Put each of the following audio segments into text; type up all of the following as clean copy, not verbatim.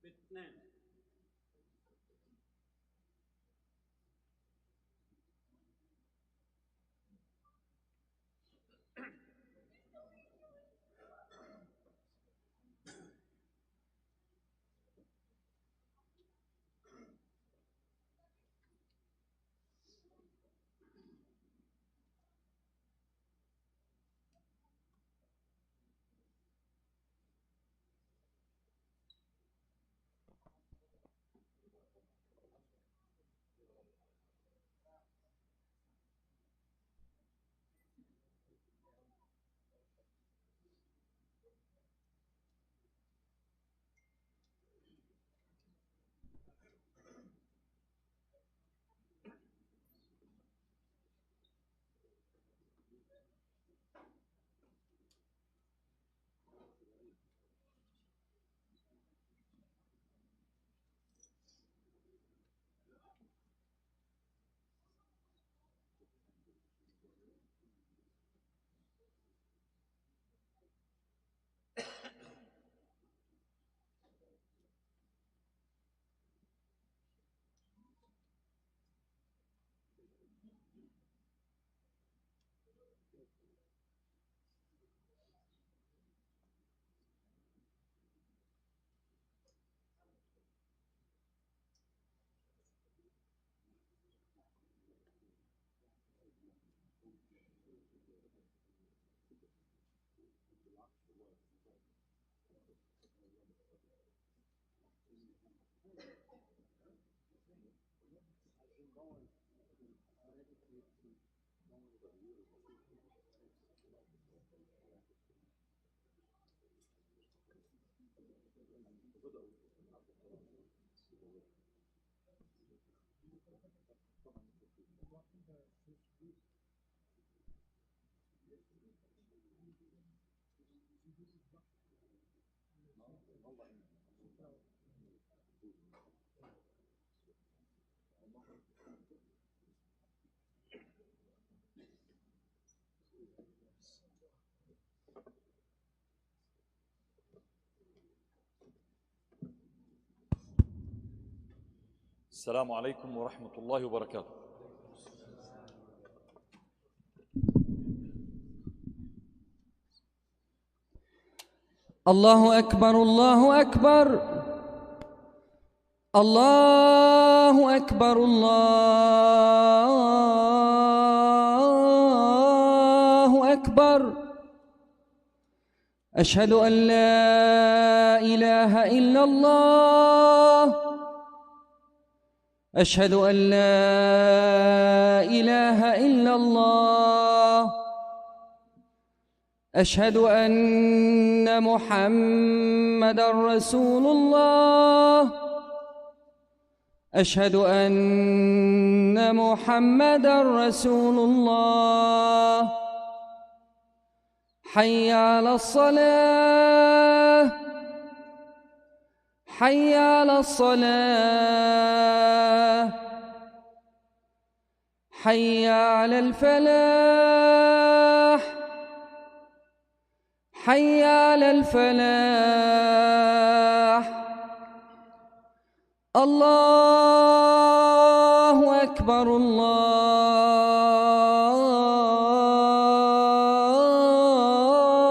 اثنين. السلام عليكم ورحمة الله وبركاته. الله أكبر الله أكبر الله أكبر الله أكبر. أشهد أن لا إله إلا الله. أشهد أن لا إله إلا الله. أشهد أن محمدًا رسول الله. أشهد أن محمدًا رسول الله. حي على الصلاة حي على الصلاة. حي على الفلاح حي على الفلاح. الله أكبر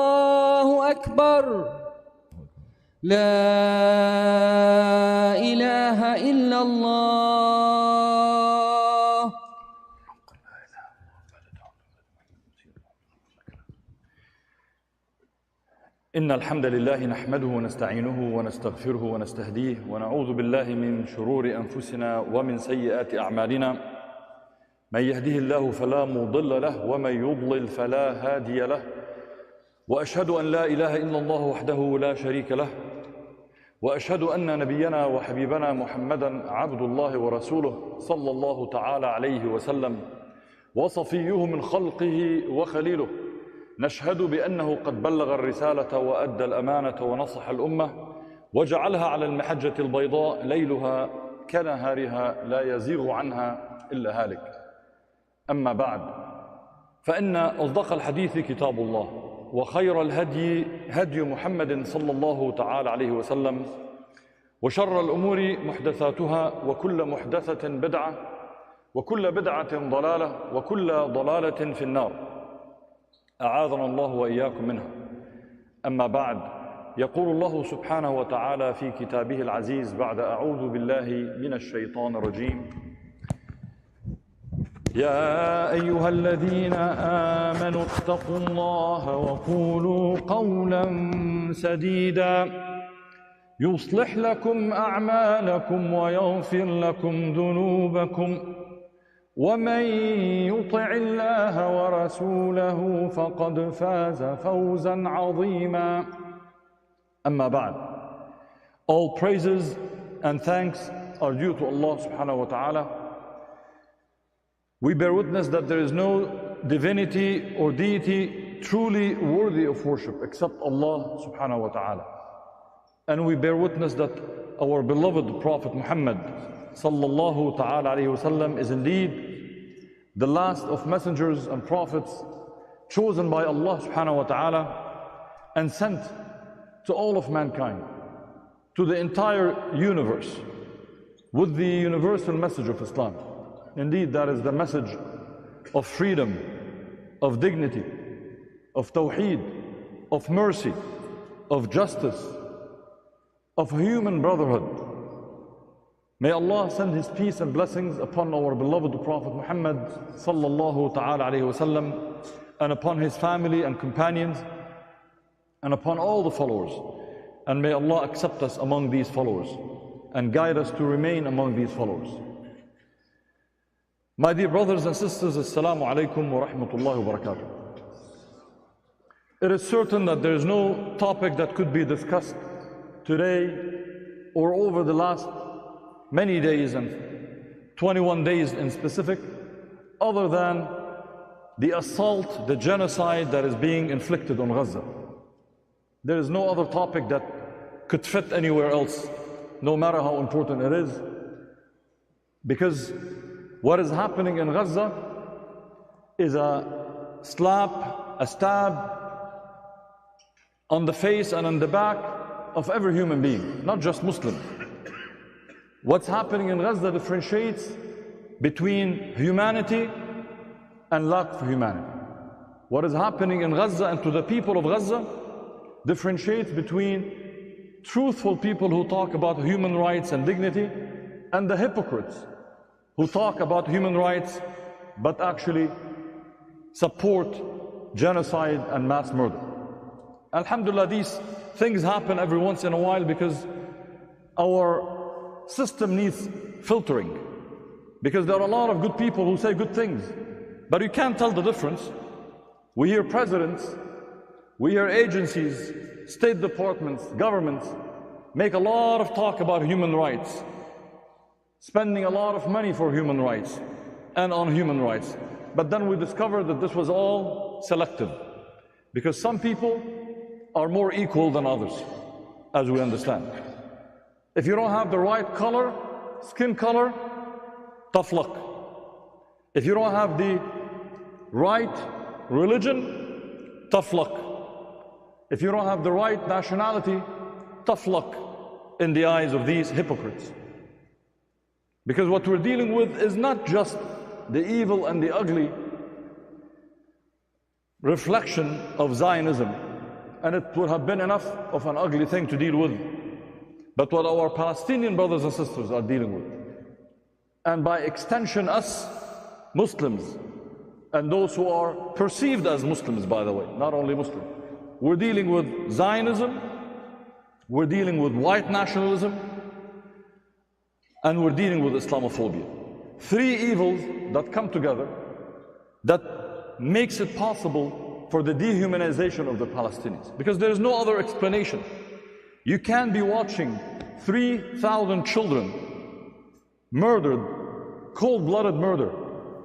الله أكبر. لا إله إلا الله. إن الحمد لله نحمده ونستعينه ونستغفره ونستهديه ونعوذ بالله من شرور أنفسنا ومن سيئات أعمالنا. من يهده الله فلا مضل له ومن يضلل فلا هادي له. وأشهد أن لا إله إلا الله وحده لا شريك له. وأشهد أن نبينا وحبيبنا محمدًا عبد الله ورسوله صلى الله تعالى عليه وسلم وصفيه من خلقه وخليله. نشهد بأنه قد بلغ الرسالة وأدى الأمانة ونصح الأمة وجعلها على المحجة البيضاء ليلها كنهارها لا يزيغ عنها إلا هالك. أما بعد، فإن أصدق الحديث كتاب الله، وخير الهدي هدي محمد صلى الله تعالى عليه وسلم، وشر الأمور محدثاتها وكل محدثة بدعة وكل بدعة ضلالة وكل ضلالة في النار أعاذنا الله وإياكم منها. أما بعد، يقول الله سبحانه وتعالى في كتابه العزيز بعد أعوذ بالله من الشيطان الرجيم: يا أيها الذين آمنوا اتقوا الله وقولوا قولا سديدا يصلح لكم أعمالكم ويغفر لكم ذنوبكم ومن يطع الله ورسوله فقد فاز فوزا عظيما. أما بعد, all praises and thanks are due to Allah subhanahu wa ta'ala. We bear witness that there is no divinity or deity truly worthy of worship except Allah subhanahu wa ta'ala. And we bear witness that our beloved Prophet Muhammad sallallahu ta'ala alayhi wasallam is indeed the last of messengers and prophets chosen by Allah subhanahu wa ta'ala and sent to all of mankind, to the entire universe, with the universal message of Islam. Indeed, that is the message of freedom, of dignity, of tawheed, of mercy, of justice, of human brotherhood. May Allah send His peace and blessings upon our beloved Prophet Muhammad sallallahu ta'ala alayhi wasallam, and upon his family and companions, and upon all the followers. And may Allah accept us among these followers and guide us to remain among these followers. My dear brothers and sisters, Assalamu alaikum wa rahmatullahi wa barakatuh. It is certain that there is no topic that could be discussed today or over the last many days, and 21 days in specific, other than the assault, the genocide that is being inflicted on Gaza. There is no other topic that could fit anywhere else, no matter how important it is, because what is happening in Gaza is a slap, a stab on the face and on the back of every human being, not just Muslims. What's happening in Gaza differentiates between humanity and lack of humanity. What is happening in Gaza and to the people of Gaza differentiates between truthful people who talk about human rights and dignity and the hypocrites who talk about human rights but actually support genocide and mass murder. Alhamdulillah, these things happen every once in a while because our system needs filtering, because there are a lot of good people who say good things, but you can't tell the difference. We hear presidents, we hear agencies, state departments, governments make a lot of talk about human rights, spending a lot of money for human rights and on human rights. But then we discover that this was all selective, because some people are more equal than others, as we understand. If you don't have the right color, skin color, tough luck. If you don't have the right religion, tough luck. If you don't have the right nationality, tough luck in the eyes of these hypocrites. Because what we're dealing with is not just the evil and the ugly reflection of Zionism, and it would have been enough of an ugly thing to deal with, but what our Palestinian brothers and sisters are dealing with. And by extension, us Muslims, and those who are perceived as Muslims, by the way, not only Muslims. We're dealing with Zionism, we're dealing with white nationalism, and we're dealing with Islamophobia. Three evils that come together that makes it possible for the dehumanization of the Palestinians. Because there is no other explanation. You can't be watching 3,000 children murdered, cold-blooded murder,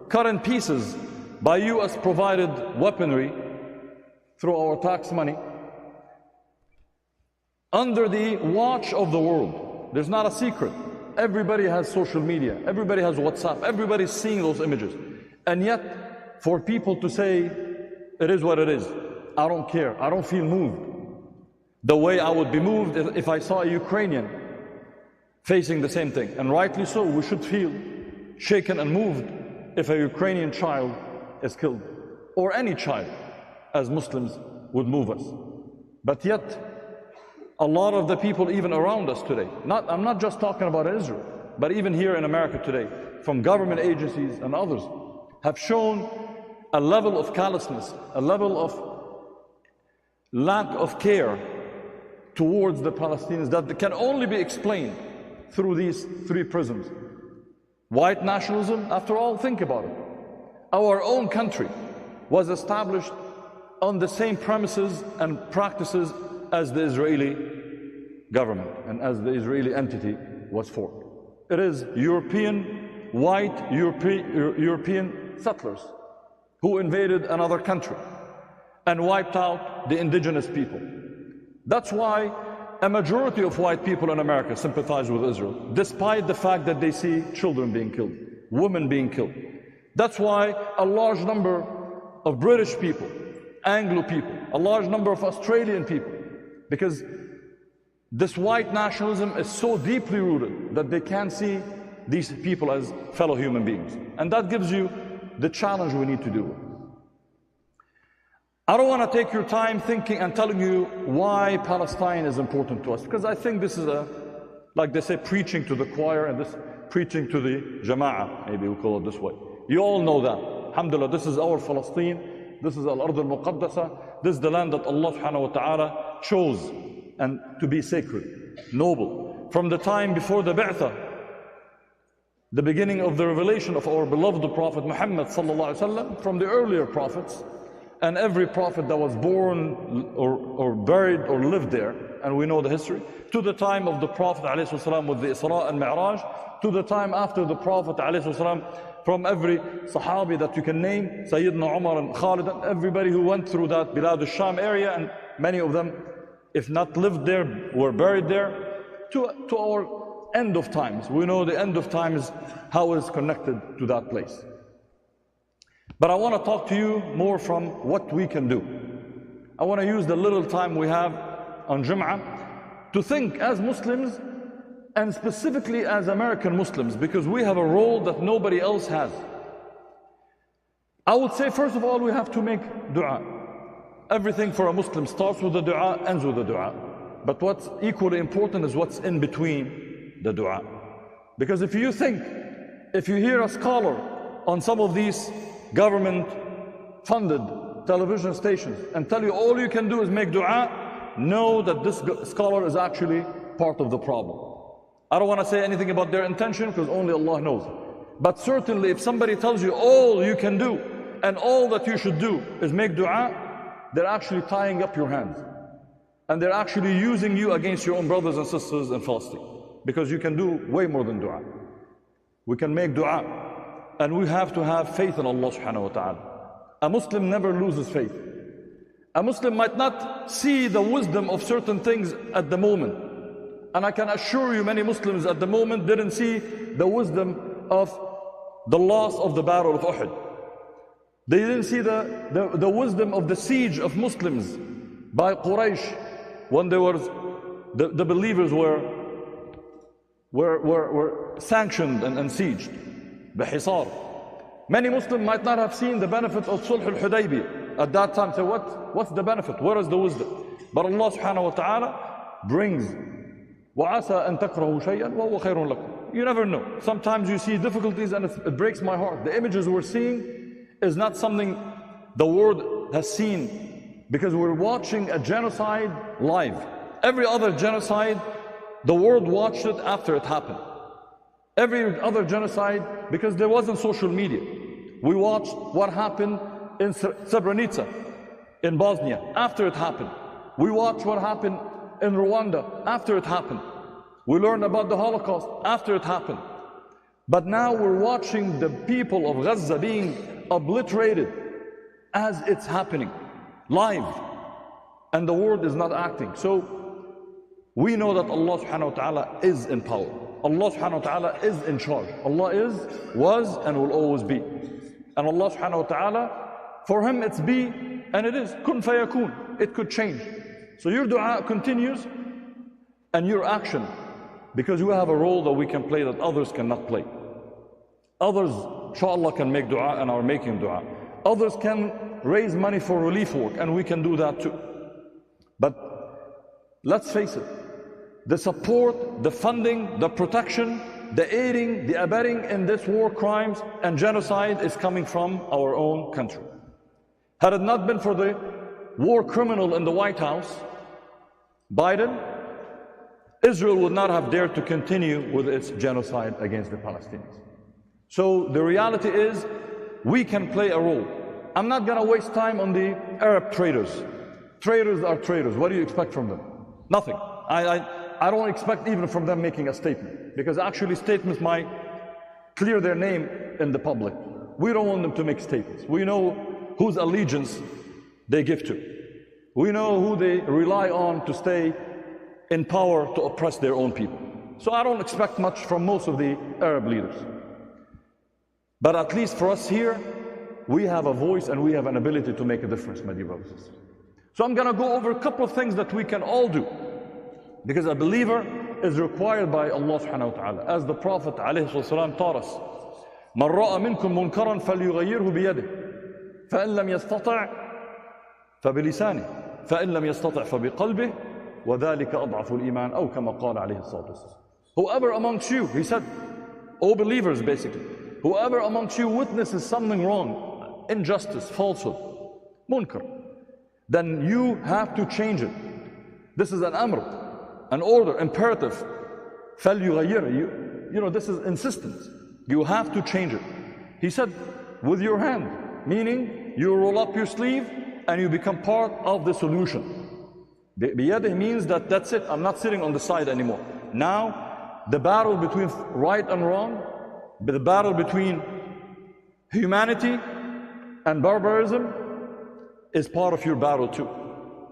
cut in pieces by US provided weaponry through our tax money, under the watch of the world. There's not a secret. Everybody has social media, everybody has WhatsApp, everybody's seeing those images. And yet, for people to say, it is what it is, I don't care, I don't feel moved the way I would be moved if I saw a Ukrainian facing the same thing. And rightly so, we should feel shaken and moved if a Ukrainian child is killed, or any child, as Muslims would move us. But yet, a lot of the people even around us today, I'm not just talking about Israel, but even here in America today, from government agencies and others, have shown a level of callousness, a level of lack of care towards the Palestinians that can only be explained through these three prisms. White nationalism, after all, think about it. Our own country was established on the same premises and practices as the Israeli government and as the Israeli entity was formed. It is white European settlers who invaded another country and wiped out the indigenous people. That's why a majority of white people in America sympathize with Israel, despite the fact that they see children being killed, women being killed. That's why a large number of British people, Anglo people, a large number of Australian people, because this white nationalism is so deeply rooted that they can't see these people as fellow human beings. And that gives you the challenge we need to do. I don't want to take your time thinking and telling you why Palestine is important to us, because I think this is like they say, preaching to the choir, and this preaching to the Jama'ah, maybe we'll call it this way. You all know that. Alhamdulillah, this is our Palestine, this is Al-Ard al-Muqaddasa, this is the land that Allah subhanahu wa ta'ala chose and to be sacred, noble. From the time before the Bi'thah, the beginning of the revelation of our beloved Prophet Muhammad sallallahu alaihi wasallam, from the earlier prophets, and every prophet that was born or buried or lived there, and we know the history, to the time of the Prophet ﷺ with the Isra and Mi'raj, to the time after the Prophet ﷺ, from every Sahabi that you can name, Sayyidina Umar and Khalid, and everybody who went through that Bilad al-Sham area, and many of them, if not lived there, were buried there, to our end of times. We know the end of times, how it is connected to that place. But I want to talk to you more from what we can do. I want to use the little time we have on Jummah to think as Muslims, and specifically as American Muslims, because we have a role that nobody else has. I would say, first of all, we have to make dua. Everything for a Muslim starts with the dua, ends with the dua. But what's equally important is what's in between the dua. Because if you hear a scholar on some of these government-funded television stations and tell you all you can do is make dua, know that this scholar is actually part of the problem. I don't want to say anything about their intention because only Allah knows. But certainly if somebody tells you all you can do and all that you should do is make dua, they're actually tying up your hands. And they're actually using you against your own brothers and sisters in Palestine. Because you can do way more than dua. We can make dua. And we have to have faith in Allah subhanahu wa ta'ala. A Muslim never loses faith. A Muslim might not see the wisdom of certain things at the moment. And I can assure you many Muslims at the moment didn't see the wisdom of the loss of the Battle of Uhud. They didn't see the wisdom of the siege of Muslims by Quraysh when there was the believers were sanctioned and sieged. Bihisar. Many Muslims might not have seen the benefit of Sulh al-Hudaybiyah at that time. Say, what's the benefit? Where is the wisdom? But Allah subhanahu wa ta'ala brings وَعَسَىٰ أَن تَكْرَهُ شَيْئًا وَهُوَ خَيْرٌ لَكُمْ. You never know. Sometimes you see difficulties and it breaks my heart. The images we're seeing is not something the world has seen, because we're watching a genocide live. Every other genocide, the world watched it after it happened. Every other genocide, because there wasn't social media. We watched what happened in Srebrenica, in Bosnia, after it happened. We watched what happened in Rwanda, after it happened. We learned about the Holocaust, after it happened. But now we're watching the people of Gaza being obliterated as it's happening, live. And the world is not acting. So we know that Allah subhanahu wa ta'ala is in power. Allah subhanahu wa ta'ala is in charge. Allah is, was, and will always be. And Allah subhanahu wa ta'ala, for Him it's be, and it is. Kun fayakun. It could change. So your dua continues, and your action because we have a role that we can play that others cannot play. Others, inshallah, can make dua and are making dua. Others can raise money for relief work, and we can do that too. But let's face it, the support, the funding, the protection, the aiding, the abetting in this war crimes and genocide is coming from our own country. Had it not been for the war criminal in the White House, Biden, Israel would not have dared to continue with its genocide against the Palestinians. So the reality is, we can play a role. I'm not going to waste time on the Arab traders. Traders are traders. What do you expect from them? Nothing. I don't expect even from them making a statement, because actually statements might clear their name in the public. We don't want them to make statements. We know whose allegiance they give to. We know who they rely on to stay in power to oppress their own people. So I don't expect much from most of the Arab leaders. But at least for us here, we have a voice and we have an ability to make a difference, my dear brothers and sisters. So I'm going to go over a couple of things that we can all do, because a believer is required by Allah subhanahu wa ta'ala. As the Prophet ﷺ taught us, مَنْ رَأَ مِنْكُمْ مُنْكَرًا فَلْيُغَيِّرْهُ بِيَدِهِ فَإِنْ لَمْ يَسْتَطِعْ فَبِلِسَانِهِ فَإِنْ لَمْ يَسْتَطِعْ فَبِقَلْبِهِ وَذَلِكَ أَضْعَفُ الْإِيمَانِ أو كما قال عليه الصلاة والسلام. Whoever amongst you, he said, O believers basically, whoever amongst you witnesses something wrong, injustice, falsehood, munkar, then you have to change it. This is an amr, an order, imperative. فَلْيُغَيِّرْ, you know, this is insistence. You have to change it. He said, with your hand, meaning you roll up your sleeve and you become part of the solution. بِيَدِهِ means that that's it, I'm not sitting on the side anymore. Now, the battle between right and wrong, the battle between humanity and barbarism is part of your battle too.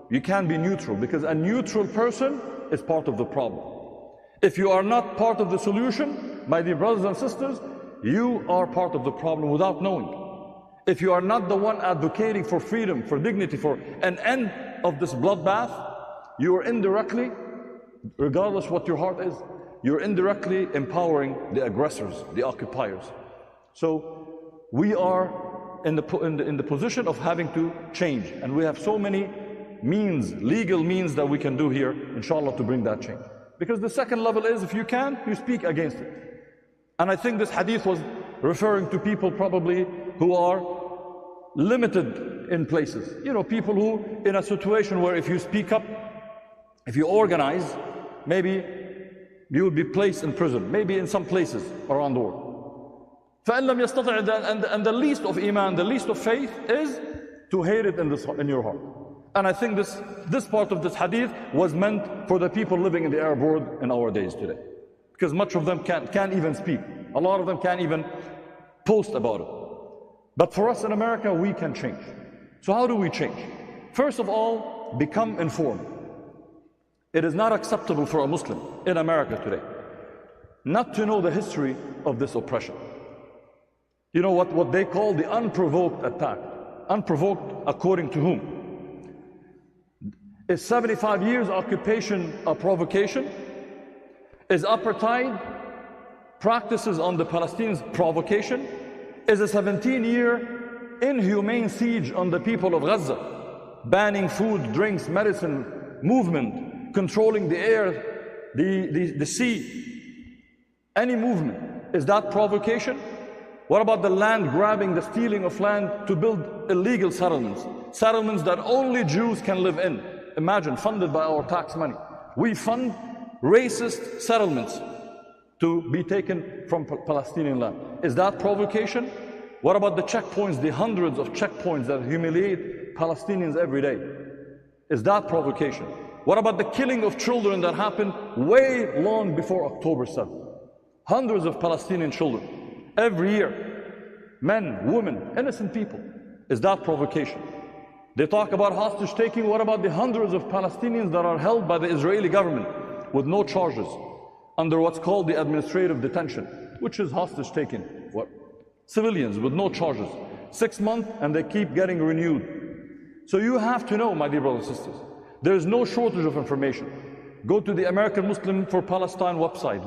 You can't be neutral, because a neutral person is part of the problem. If you are not part of the solution, my dear brothers and sisters, you are part of the problem without knowing. If you are not the one advocating for freedom, for dignity, for an end of this bloodbath, you are indirectly, regardless what your heart is, you're indirectly empowering the aggressors, the occupiers. So we are in the position of having to change, and we have so many means, legal means that we can do here, inshallah, to bring that change. Because the second level is, if you can, you speak against it. And I think this hadith was referring to people probably who are limited in places. You know, people who, in a situation where if you speak up, if you organize, maybe you will be placed in prison, maybe in some places around the world. فَإِنْ لَمْ يَسْتَطِعْ, and the least of iman, the least of faith is to hate it in your heart. And I think this part of this hadith was meant for the people living in the Arab world in our days today. Because much of them can't even speak. A lot of them can't even post about it. But for us in America, we can change. So how do we change? First of all, become informed. It is not acceptable for a Muslim in America today not to know the history of this oppression. You know what they call the unprovoked attack. Unprovoked according to whom? Is 75 years occupation a provocation? Is apartheid practices on the Palestinians provocation? Is a 17-year inhumane siege on the people of Gaza, banning food, drinks, medicine, movement, controlling the air, the sea, any movement, is that provocation? What about the land grabbing, the stealing of land to build illegal settlements? Settlements that only Jews can live in. Imagine, funded by our tax money. We fund racist settlements to be taken from Palestinian land. Is that provocation? What about the checkpoints, the hundreds of checkpoints that humiliate Palestinians every day? Is that provocation? What about the killing of children that happened way long before October 7th? Hundreds of Palestinian children every year. Men, women, innocent people. Is that provocation? They talk about hostage taking. What about the hundreds of Palestinians that are held by the Israeli government with no charges under what's called the administrative detention, which is hostage taking? What? Civilians with no charges. 6 months and they keep getting renewed. So you have to know, my dear brothers and sisters, there is no shortage of information. Go to the American Muslim for Palestine website.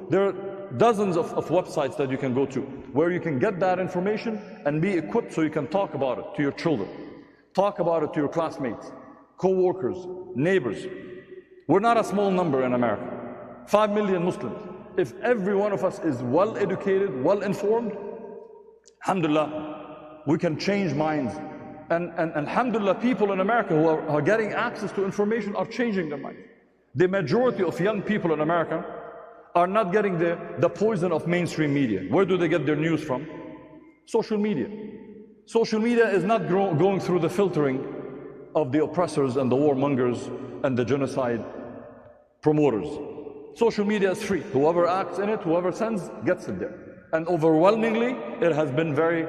There are dozens of websites that you can go to where you can get that information and be equipped so you can talk about it to your children. Talk about it to your classmates, co-workers, neighbors. We're not a small number in America. 5 million Muslims. If every one of us is well educated, well informed, alhamdulillah, we can change minds. And alhamdulillah, people in America who are getting access to information are changing their minds. The majority of young people in America are not getting the poison of mainstream media. Where do they get their news from? Social media. Social media is not going through the filtering of the oppressors and the warmongers and the genocide promoters. Social media is free. Whoever acts in it, whoever sends, gets it there. And overwhelmingly, it has been very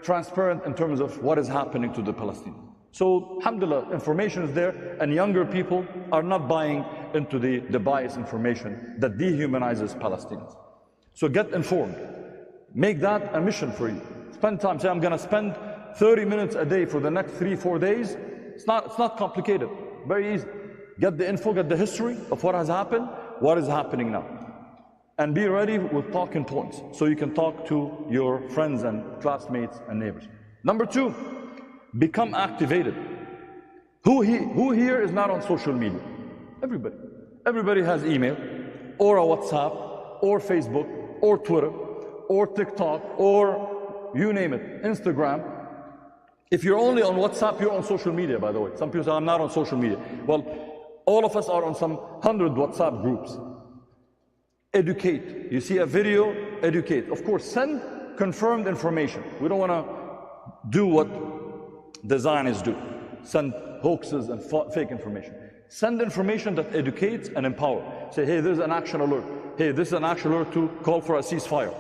transparent in terms of what is happening to the Palestinians. So, alhamdulillah, information is there, and younger people are not buying into the biased information that dehumanizes Palestinians. So get informed. Make that a mission for you. Spend time. Say, I'm going to spend 30 minutes a day for the next 3-4 days. It's not complicated. Very easy. Get the info, get the history of what has happened, what is happening now. And be ready with talking points so you can talk to your friends and classmates and neighbors. Number 2, become activated. Who here is not on social media? Everybody. Everybody has email, or a WhatsApp, or Facebook, or Twitter, or TikTok, or you name it, Instagram. If you're only on WhatsApp, you're on social media, by the way. Some people say, I'm not on social media. Well, all of us are on some 100 WhatsApp groups. Educate. You see a video, educate. Of course, send confirmed information. We don't want to do what the Zionists do. Send hoaxes and fake information. Send information that educates and empowers. Say, hey, there's an action alert. Hey, this is an action alert to call for a ceasefire.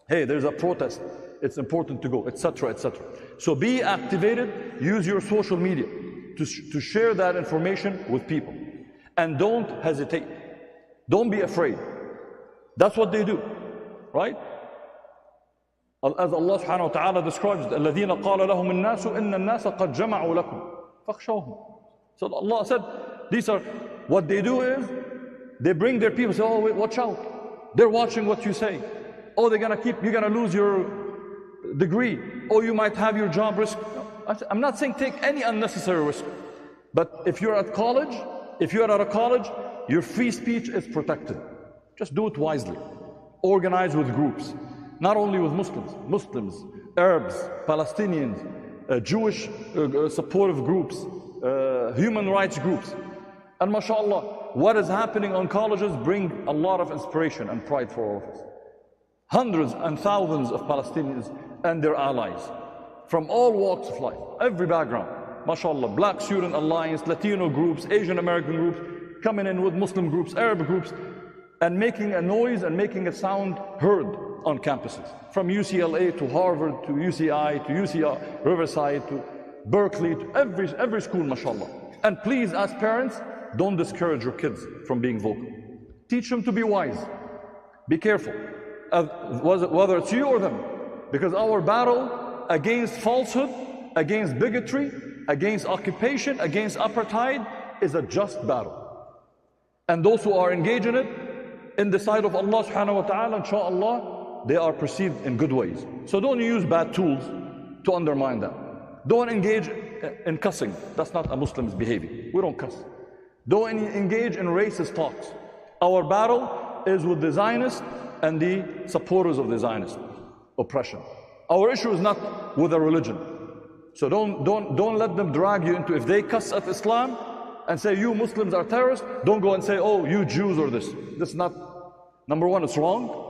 Hey, there's a protest. It's important to go, etc., etc. So be activated. Use your social media to share that information with people. And don't hesitate. Don't be afraid. That's what they do, right? As Allah subhanahu wa ta'ala describes, الَّذِينَ قَالَ لَهُمُ النَّاسُ إِنَّ النَّاسَ قَدْ جَمَعُوا لَكُمْ فَاخْشَوْهُمْ. So Allah said, these are, what they do is, they bring their people, say, oh wait, watch out. They're watching what you say. Oh, you're gonna lose your degree. Oh, you might have your job risk. I'm not saying take any unnecessary risk. But if you're at a college, your free speech is protected. Just do it wisely. Organize with groups. Not only with Muslims, Arabs, Palestinians, Jewish supportive groups, human rights groups. And mashallah, what is happening on colleges bring a lot of inspiration and pride for all of us. Hundreds and thousands of Palestinians and their allies from all walks of life, every background. Mashallah, Black Student Alliance, Latino groups, Asian American groups, coming in with Muslim groups, Arab groups, and making a noise and making a sound heard on campuses. From UCLA to Harvard to UCI to UCI, Riverside to Berkeley to every school, mashallah. And please, as parents, don't discourage your kids from being vocal. Teach them to be wise. Be careful, whether it's you or them. Because our battle against falsehood, against bigotry, against occupation, against apartheid is a just battle. And those who are engaged in it, in the sight of Allah subhanahu wa ta'ala, inshaAllah, they are perceived in good ways. So don't use bad tools to undermine that. Don't engage in cussing. That's not a Muslim's behavior. We don't cuss. Don't engage in racist talks. Our battle is with the Zionists and the supporters of the Zionist oppression. Our issue is not with a religion. So don't let them drag you into, if they cuss at Islam and say you Muslims are terrorists, don't go and say, oh, you Jews or this. This is not, number one, it's wrong.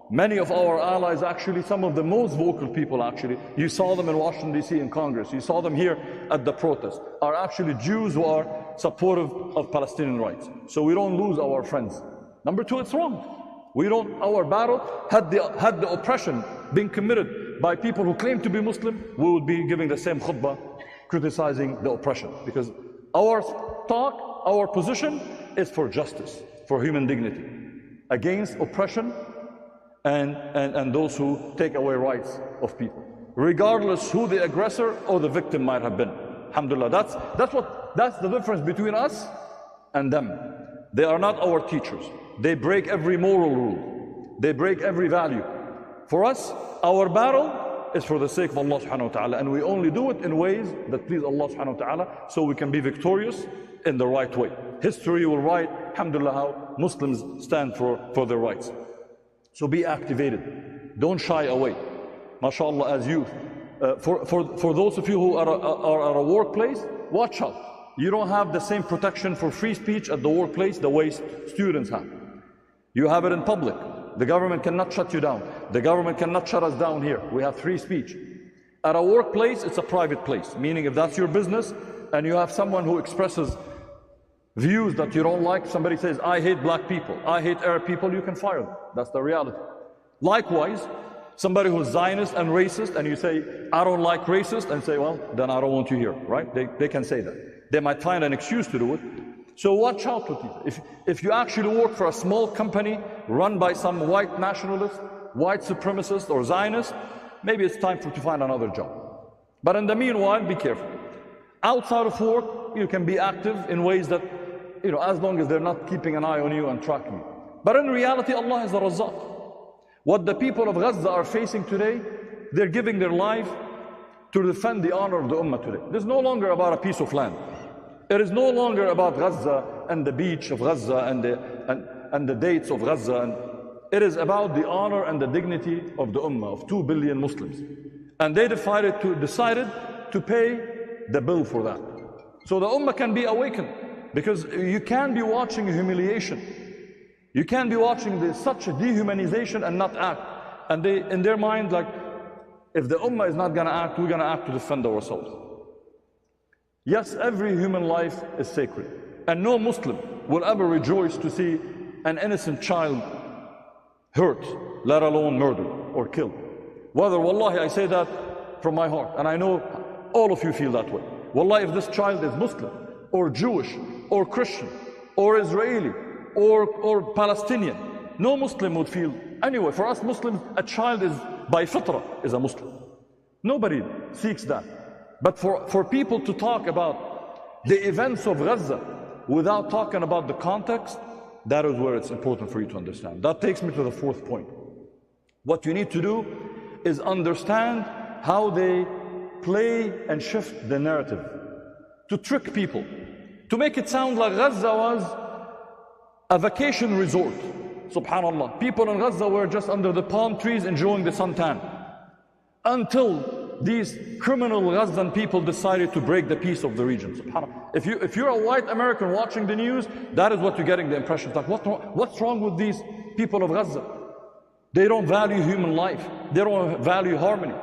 Many of our allies, actually, some of the most vocal people, actually, you saw them in Washington, D.C. in Congress, you saw them here at the protest, are actually Jews who are supportive of Palestinian rights. So we don't lose our friends. Number two, it's wrong. Our battle, had the oppression been committed by people who claim to be Muslim, we would be giving the same khutbah, criticizing the oppression. Because our talk, our position is for justice, for human dignity, against oppression and those who take away rights of people, regardless who the aggressor or the victim might have been. Alhamdulillah, that's the difference between us and them. They are not our teachers. They break every moral rule. They break every value. For us, our battle is for the sake of Allah subhanahu wa ta'ala, and we only do it in ways that please Allah subhanahu wa ta'ala, so we can be victorious in the right way. History will write, alhamdulillah, how Muslims stand for their rights. So be activated. Don't shy away. MashaAllah, as youth. For those of you who are at a workplace, watch out. You don't have the same protection for free speech at the workplace the way students have. You have it in public. The government cannot shut you down. The government cannot shut us down here. We have free speech. At a workplace, it's a private place, meaning if that's your business and you have someone who expresses views that you don't like, somebody says, I hate black people, I hate Arab people, you can fire them. That's the reality. Likewise, somebody who's Zionist and racist, and you say, I don't like racist, and say, well, then I don't want you here, right? They can say that. They might find an excuse to do it. So watch out with it. If you actually work for a small company run by some white nationalist, white supremacist, or Zionist, maybe it's time to find another job. But in the meanwhile, be careful. Outside of work, you can be active in ways that, as long as they're not keeping an eye on you and tracking you. But in reality, Allah is the Razzaq. What the people of Gaza are facing today, they're giving their life to defend the honor of the Ummah today. This is no longer about a piece of land. It is no longer about Gaza and the beach of Gaza and the dates of Gaza. It is about the honor and the dignity of the Ummah, of 2 billion Muslims. And they decided to pay the bill for that. So the Ummah can be awakened, because you can't be watching humiliation. You can't be watching such a dehumanization and not act. And they, in their mind, like, if the Ummah is not going to act, we're going to act to defend ourselves. Yes, every human life is sacred. And no Muslim will ever rejoice to see an innocent child hurt, let alone murdered or killed. Whether, wallahi, I say that from my heart, and I know all of you feel that way. Wallahi, if this child is Muslim, or Jewish, or Christian, or Israeli, or Palestinian, no Muslim would feel. Anyway, for us Muslims, a child is, by fitrah, is a Muslim. Nobody seeks that. But for people to talk about the events of Gaza without talking about the context, that is where it's important for you to understand. That takes me to the fourth point. What you need to do is understand how they play and shift the narrative to trick people, to make it sound like Gaza was a vacation resort. Subhanallah. People in Gaza were just under the palm trees enjoying the suntan, until these criminal Gazan people decided to break the peace of the region. SubhanAllah. If you're a white American watching the news, that is what you're getting the impression. Like, what's wrong with these people of Gaza? They don't value human life. They don't value harmony.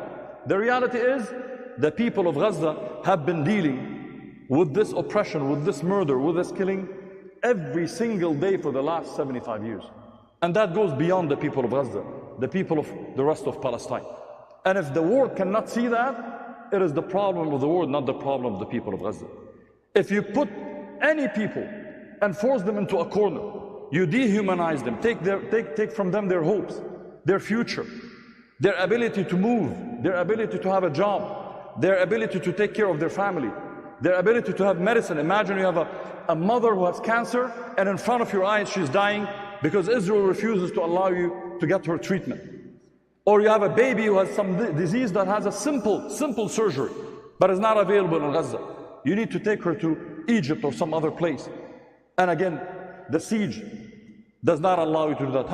The reality is, the people of Gaza have been dealing with this oppression, with this murder, with this killing every single day for the last 75 years. And that goes beyond the people of Gaza, the people of the rest of Palestine. And if the world cannot see that, it is the problem of the world, not the problem of the people of Gaza. If you put any people and force them into a corner, you dehumanize them, take from them their hopes, their future, their ability to move, their ability to have a job, their ability to take care of their family, their ability to have medicine. Imagine you have a mother who has cancer, and in front of your eyes she's dying because Israel refuses to allow you to get her treatment. Or you have a baby who has some disease that has a simple surgery, but is not available in Gaza. You need to take her to Egypt or some other place. And again, the siege does not allow you to do that.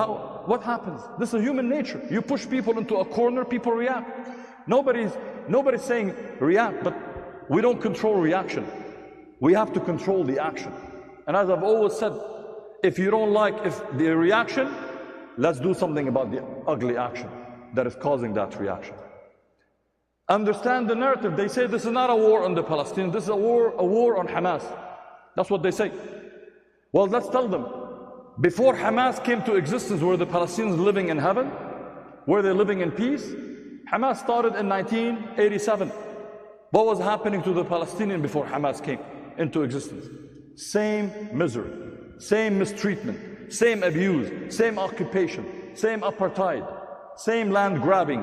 What happens? This is human nature. You push people into a corner, people react. Nobody's saying react, but we don't control reaction. We have to control the action. And as I've always said, if you don't like the reaction, let's do something about the ugly action that is causing that reaction. Understand the narrative. They say this is not a war on the Palestinians, this is a war on Hamas. That's what they say. Well, let's tell them, before Hamas came to existence, were the Palestinians living in heaven? Were they living in peace? Hamas started in 1987. What was happening to the Palestinians before Hamas came into existence? Same misery, same mistreatment, same abuse, same occupation, same apartheid, same land grabbing.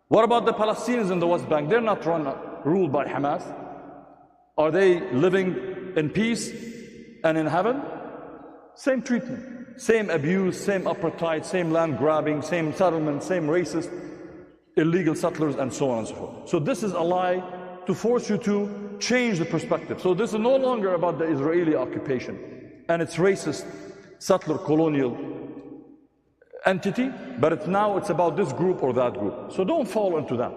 What about the Palestinians in the West Bank? They're not ruled by Hamas. Are they living in peace and in heaven? Same treatment, same abuse, same apartheid, same land grabbing, same settlement, same racist, illegal settlers, and so on and so forth. So this is a lie to force you to change the perspective. So this is no longer about the Israeli occupation and its racist, settler, colonial entity, but now it's about this group or that group. So don't fall into that.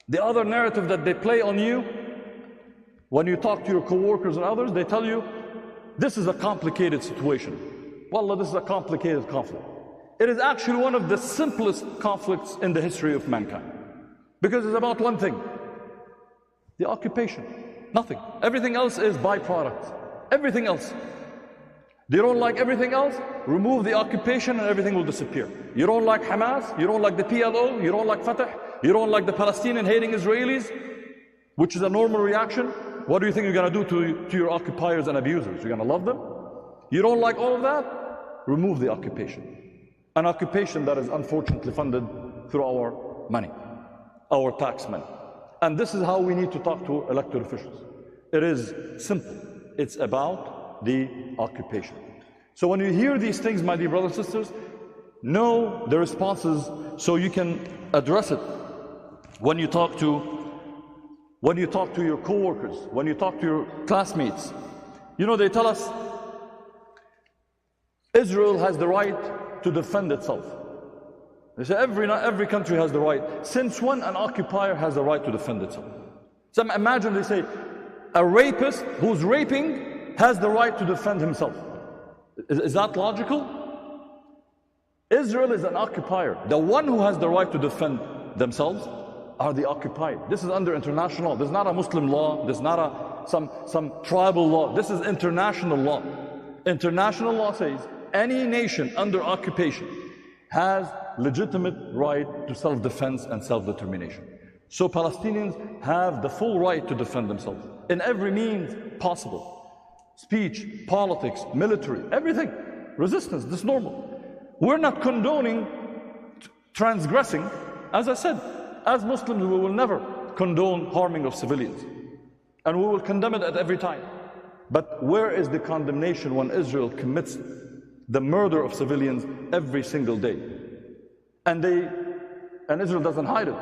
The other narrative that they play on you, when you talk to your co-workers and others, they tell you, this is a complicated situation. Wallah, this is a complicated conflict. It is actually one of the simplest conflicts in the history of mankind. Because it's about one thing, the occupation, nothing. Everything else is byproduct, everything else. You don't like everything else, remove the occupation and everything will disappear. You don't like Hamas, you don't like the PLO, you don't like Fatah, you don't like the Palestinian hating Israelis, which is a normal reaction. What do you think you're going to do to your occupiers and abusers? You're going to love them? You don't like all of that? Remove the occupation. An occupation that is unfortunately funded through our money, our tax money. And this is how we need to talk to elected officials. It is simple. It's about the occupation. So when you hear these things, my dear brothers and sisters, know the responses so you can address it when you talk to your co-workers, when you talk to your classmates. You know, they tell us Israel has the right to defend itself. They say every country has the right. Since when an occupier has the right to defend itself? So imagine they say a rapist who's raping has the right to defend himself. Is that logical? Israel is an occupier. The one who has the right to defend themselves are the occupied. This is under international law. This is not a Muslim law. This is not some tribal law. This is international law. International law says any nation under occupation has legitimate right to self-defense and self-determination. So Palestinians have the full right to defend themselves in every means possible. Speech, politics, military, everything. Resistance, this is normal. We're not condoning transgressing. As I said, as Muslims, we will never condone harming of civilians. And we will condemn it at every time. But where is the condemnation when Israel commits the murder of civilians every single day? And Israel doesn't hide it.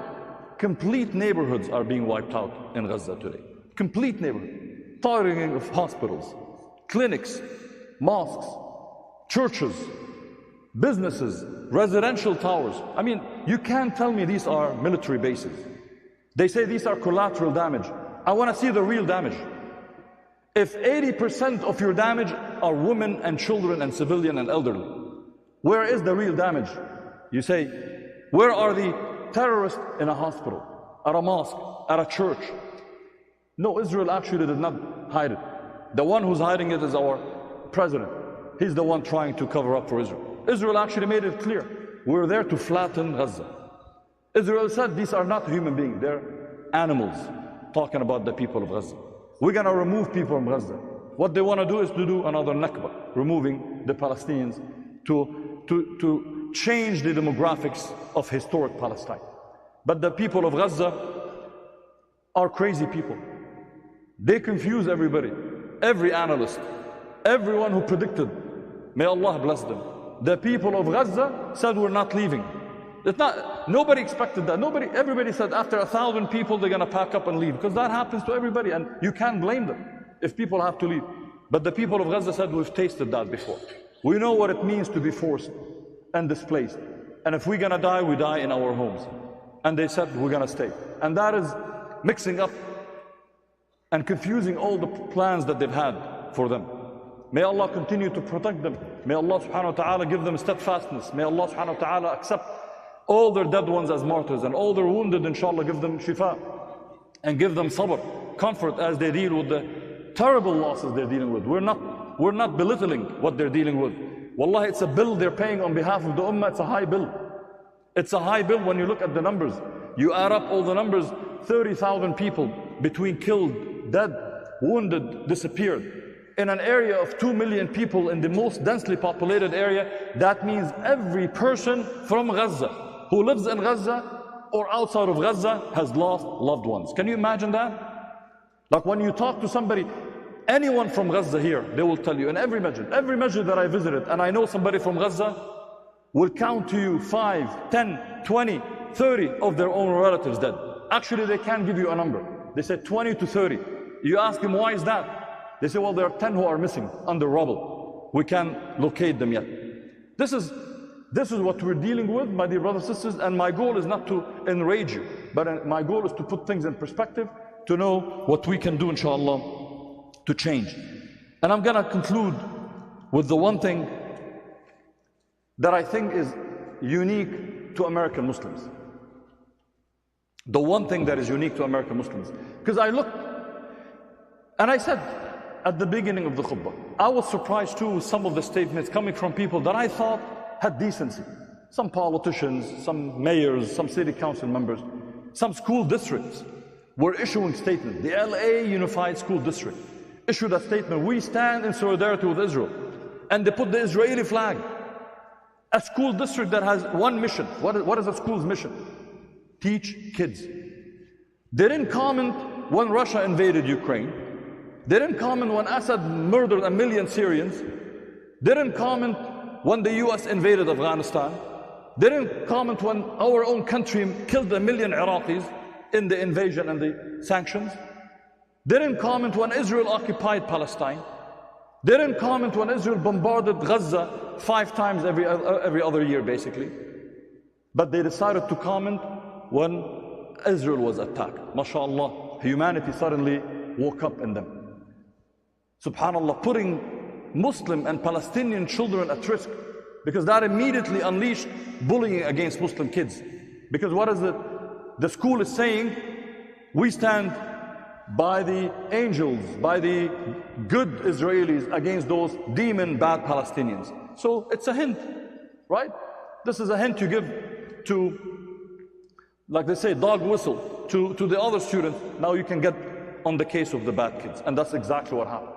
Complete neighborhoods are being wiped out in Gaza today. Complete neighborhoods. Targeting of hospitals, clinics, mosques, churches, businesses, residential towers. I mean, you can't tell me these are military bases. They say these are collateral damage. I want to see the real damage. If 80% of your damage are women and children and civilian and elderly, where is the real damage? You say, where are the terrorists in a hospital, at a mosque, at a church? No, Israel actually did not hide it. The one who's hiding it is our president. He's the one trying to cover up for Israel. Israel actually made it clear. We're there to flatten Gaza. Israel said these are not human beings, they're animals, talking about the people of Gaza. We're going to remove people from Gaza. What they want to do is to do another Nakba, removing the Palestinians to change the demographics of historic Palestine. But the people of Gaza are crazy people. They confuse everybody, every analyst, everyone who predicted. May Allah bless them. The people of Gaza said we're not leaving. Nobody expected that. Everybody said after 1,000 people they're going to pack up and leave, because that happens to everybody and you can't blame them if people have to leave. But the people of Gaza said we've tasted that before. We know what it means to be forced and displaced. And if we're going to die, we die in our homes. And they said we're going to stay. And that is mixing up and confusing all the plans that they've had for them. May Allah continue to protect them. May Allah subhanahu wa ta'ala give them steadfastness. May Allah subhanahu wa ta'ala accept all their dead ones as martyrs, and all their wounded, inshallah, give them shifa and give them sabr, comfort as they deal with the terrible losses they're dealing with. We're not belittling what they're dealing with. Wallahi, it's a bill they're paying on behalf of the ummah. It's a high bill. It's a high bill when you look at the numbers. You add up all the numbers, 30,000 people between killed, dead, wounded, disappeared. In an area of 2 million people in the most densely populated area, that means every person from Gaza who lives in Gaza or outside of Gaza has lost loved ones. Can you imagine that? Like when you talk to somebody, Anyone from Gaza here, they will tell you, in every masjid that I visited, and I know somebody from Gaza, will count to you 5, 10, 20, 30 of their own relatives dead. Actually, they can't give you a number. They say 20 to 30. You ask them, why is that? They say, well, there are 10 who are missing under rubble. We can't locate them yet. This is what we're dealing with, my dear brothers and sisters, and my goal is not to enrage you, but my goal is to put things in perspective, to know what we can do, inshallah, to change. And I'm going to conclude with the one thing that I think is unique to American Muslims. The one thing that is unique to American Muslims. Because I looked, and I said at the beginning of the khutbah, I was surprised too with some of the statements coming from people that I thought had decency. Some politicians, some mayors, some city council members, some school districts were issuing statements. The LA Unified School District issued a statement, we stand in solidarity with Israel. And they put the Israeli flag. A school district that has one mission. What is a school's mission? Teach kids. They didn't comment when Russia invaded Ukraine. They didn't comment when Assad murdered 1 million Syrians. They didn't comment when the US invaded Afghanistan. They didn't comment when our own country killed 1 million Iraqis in the invasion and the sanctions. They didn't comment when Israel occupied Palestine. They didn't comment when Israel bombarded Gaza 5 times every other year, basically. But they decided to comment when Israel was attacked. MashaAllah, humanity suddenly woke up in them. SubhanAllah, putting Muslim and Palestinian children at risk, because that immediately unleashed bullying against Muslim kids. Because what is it? The school is saying, we stand by the angels, by the good Israelis against those demon bad Palestinians. So it's a hint, right? This is a hint you give to, like they say, dog whistle to the other students. Now you can get on the case of the bad kids. And that's exactly what happened.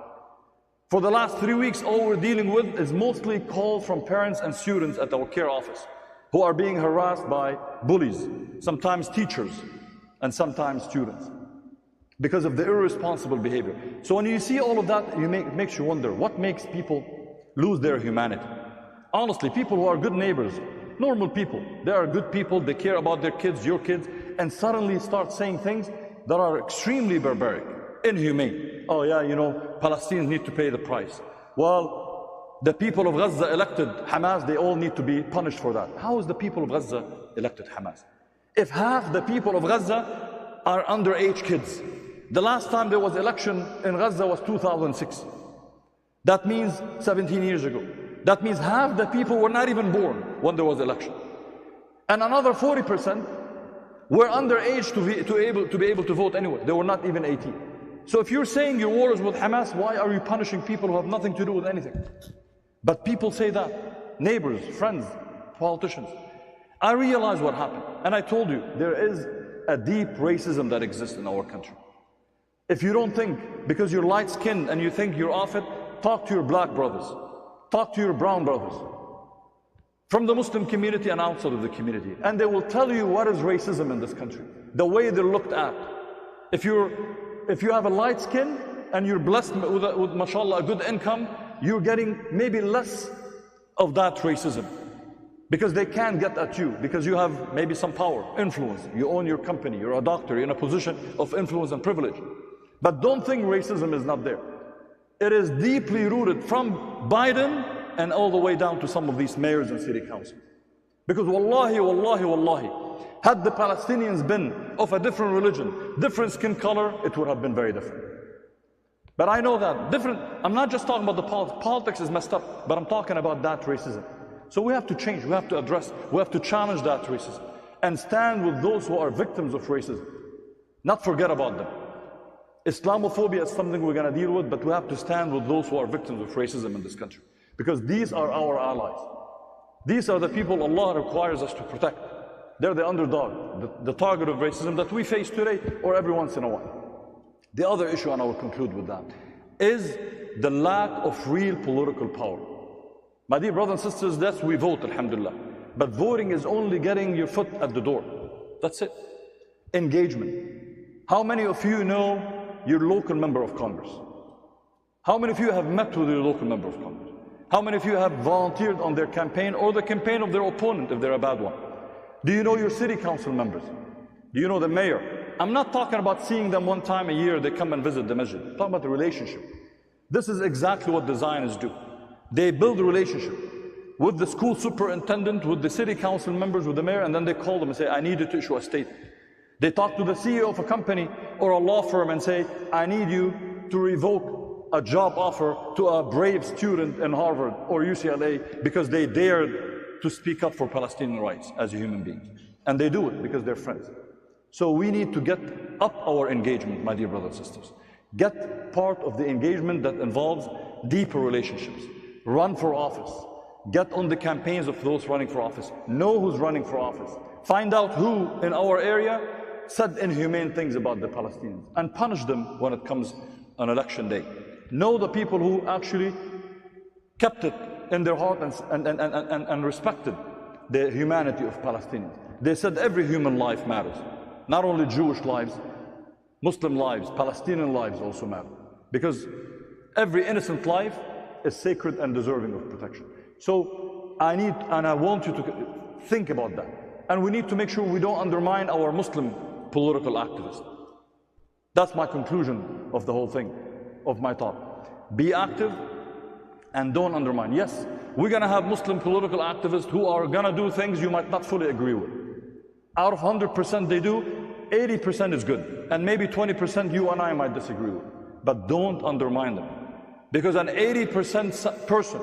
For the last 3 weeks, all we're dealing with is mostly calls from parents and students at our care office who are being harassed by bullies, sometimes teachers, and sometimes students, because of the irresponsible behavior. So when you see all of that, it makes you wonder, what makes people lose their humanity? Honestly, people who are good neighbors, normal people, they are good people, they care about their kids, your kids, and suddenly start saying things that are extremely barbaric, inhumane. Oh yeah, you know, Palestinians need to pay the price. Well, the people of Gaza elected Hamas, they all need to be punished for that. How is the people of Gaza elected Hamas? If half the people of Gaza are underage kids. The last time there was election in Gaza was 2006. That means 17 years ago. That means half the people were not even born when there was election. And another 40% were underage to be able to vote anyway. They were not even 18. So if you're saying your war is with Hamas, why are you punishing people who have nothing to do with anything? But people say that. Neighbors, friends, politicians. I realize what happened. And I told you, there is a deep racism that exists in our country. If you don't think, because you're light-skinned and you think you're off it, talk to your black brothers. Talk to your brown brothers. From the Muslim community and outside of the community. And they will tell you what is racism in this country. The way they're looked at. If you have a light skin and you're blessed with mashallah, a good income, you're getting maybe less of that racism. Because they can't get at you, because you have maybe some power, influence. You own your company, you're a doctor, you're in a position of influence and privilege. But don't think racism is not there. It is deeply rooted from Biden and all the way down to some of these mayors and city councils. Because wallahi, wallahi, wallahi, had the Palestinians been of a different religion, different skin color, it would have been very different. But I know that different, I'm not just talking about the politics. Politics is messed up, but I'm talking about that racism. So we have to change, we have to address, we have to challenge that racism and stand with those who are victims of racism, not forget about them. Islamophobia is something we're going to deal with, but we have to stand with those who are victims of racism in this country, because these are our allies. These are the people Allah requires us to protect. They're the underdog, the target of racism that we face today or every once in a while. The other issue, and I will conclude with that, is the lack of real political power. My dear brothers and sisters, yes, we vote, alhamdulillah. But voting is only getting your foot at the door. That's it. Engagement. How many of you know your local member of Congress? How many of you have met with your local member of Congress? How many of you have volunteered on their campaign or the campaign of their opponent if they're a bad one? Do you know your city council members? Do you know the mayor? I'm not talking about seeing them one time a year, they come and visit the masjid. I'm talking about the relationship. This is exactly what the Zionists do. They build a relationship with the school superintendent, with the city council members, with the mayor, and then they call them and say, I need you to issue a statement. They talk to the CEO of a company or a law firm and say, I need you to revoke a job offer to a brave student in Harvard or UCLA because they dared to speak up for Palestinian rights as a human being. And they do it because they're friends. So we need to get up our engagement, my dear brothers and sisters. Get part of the engagement that involves deeper relationships. Run for office. Get on the campaigns of those running for office. Know who's running for office. Find out who in our area said inhumane things about the Palestinians and punish them when it comes on election day. Know the people who actually kept it in their heart and respected the humanity of Palestinians. They said every human life matters. Not only Jewish lives, Muslim lives, Palestinian lives also matter. Because every innocent life is sacred and deserving of protection. So I want you to think about that. And we need to make sure we don't undermine our Muslim political activists. That's my conclusion of the whole thing, of my talk. Be active and don't undermine. Yes, we're going to have Muslim political activists who are going to do things you might not fully agree with. Out of 100% they do, 80% is good. And maybe 20% you and I might disagree with. But don't undermine them. Because an 80% person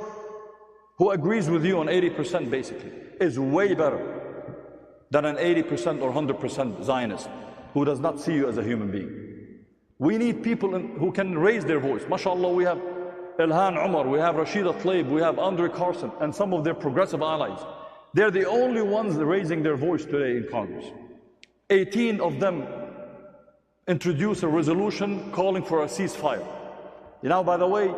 who agrees with you on 80% basically is way better than an 80% or 100% Zionist who does not see you as a human being. We need people who can raise their voice. MashaAllah, we have Ilhan Omar, we have Rashida Tlaib, we have Andre Carson, and some of their progressive allies. They're the only ones raising their voice today in Congress. 18 of them introduced a resolution calling for a ceasefire. You know, by the way,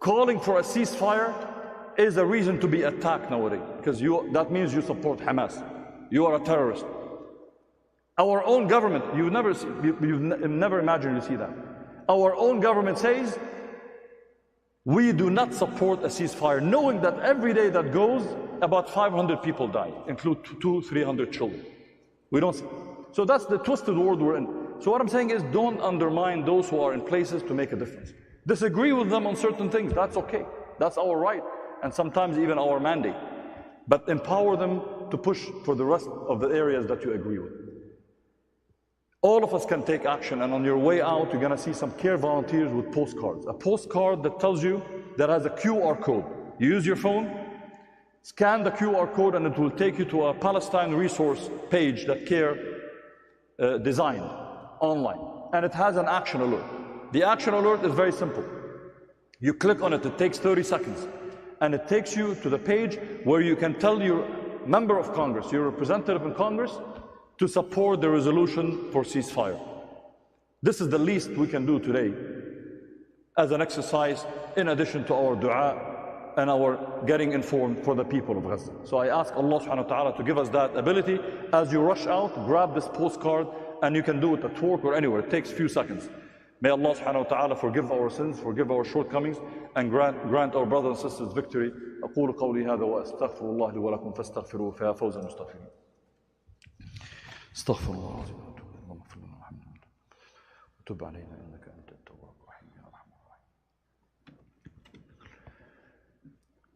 calling for a ceasefire is a reason to be attacked nowadays, because that means you support Hamas. You are a terrorist. Our own government, you've never imagined you see that. Our own government says, we do not support a ceasefire, knowing that every day that goes, about 500 people die, include 200-300 children. We don't. So that's the twisted world we're in. So what I'm saying is, don't undermine those who are in places to make a difference. Disagree with them on certain things, that's okay. That's our right, and sometimes even our mandate. But empower them to push for the rest of the areas that you agree with. All of us can take action, and on your way out, you're going to see some care volunteers with postcards. A postcard that tells you, that has a QR code. You use your phone, scan the QR code, and it will take you to a Palestine resource page that CARE designed online. And it has an action alert. The action alert is very simple. You click on it, it takes 30 seconds. And it takes you to the page where you can tell your member of Congress, your representative in Congress, to support the resolution for ceasefire. This is the least we can do today as an exercise in addition to our dua and our getting informed for the people of Gaza. So I ask Allah subhanahu wa ta'ala to give us that ability. As you rush out, grab this postcard, and you can do it at work or anywhere. It takes a few seconds. May Allah subhanahu wa ta'ala forgive our sins, forgive our shortcomings, and grant our brothers and sisters victory. أقول قولي هذا وأستغفر الله لي ولكم فاستغفروه فيا فوز المستغفرين. استغفر الله العظيم اللهم اغفر لنا وارحمنا وتب علينا انك انت التواب الرحيم يا ارحم الراحمين.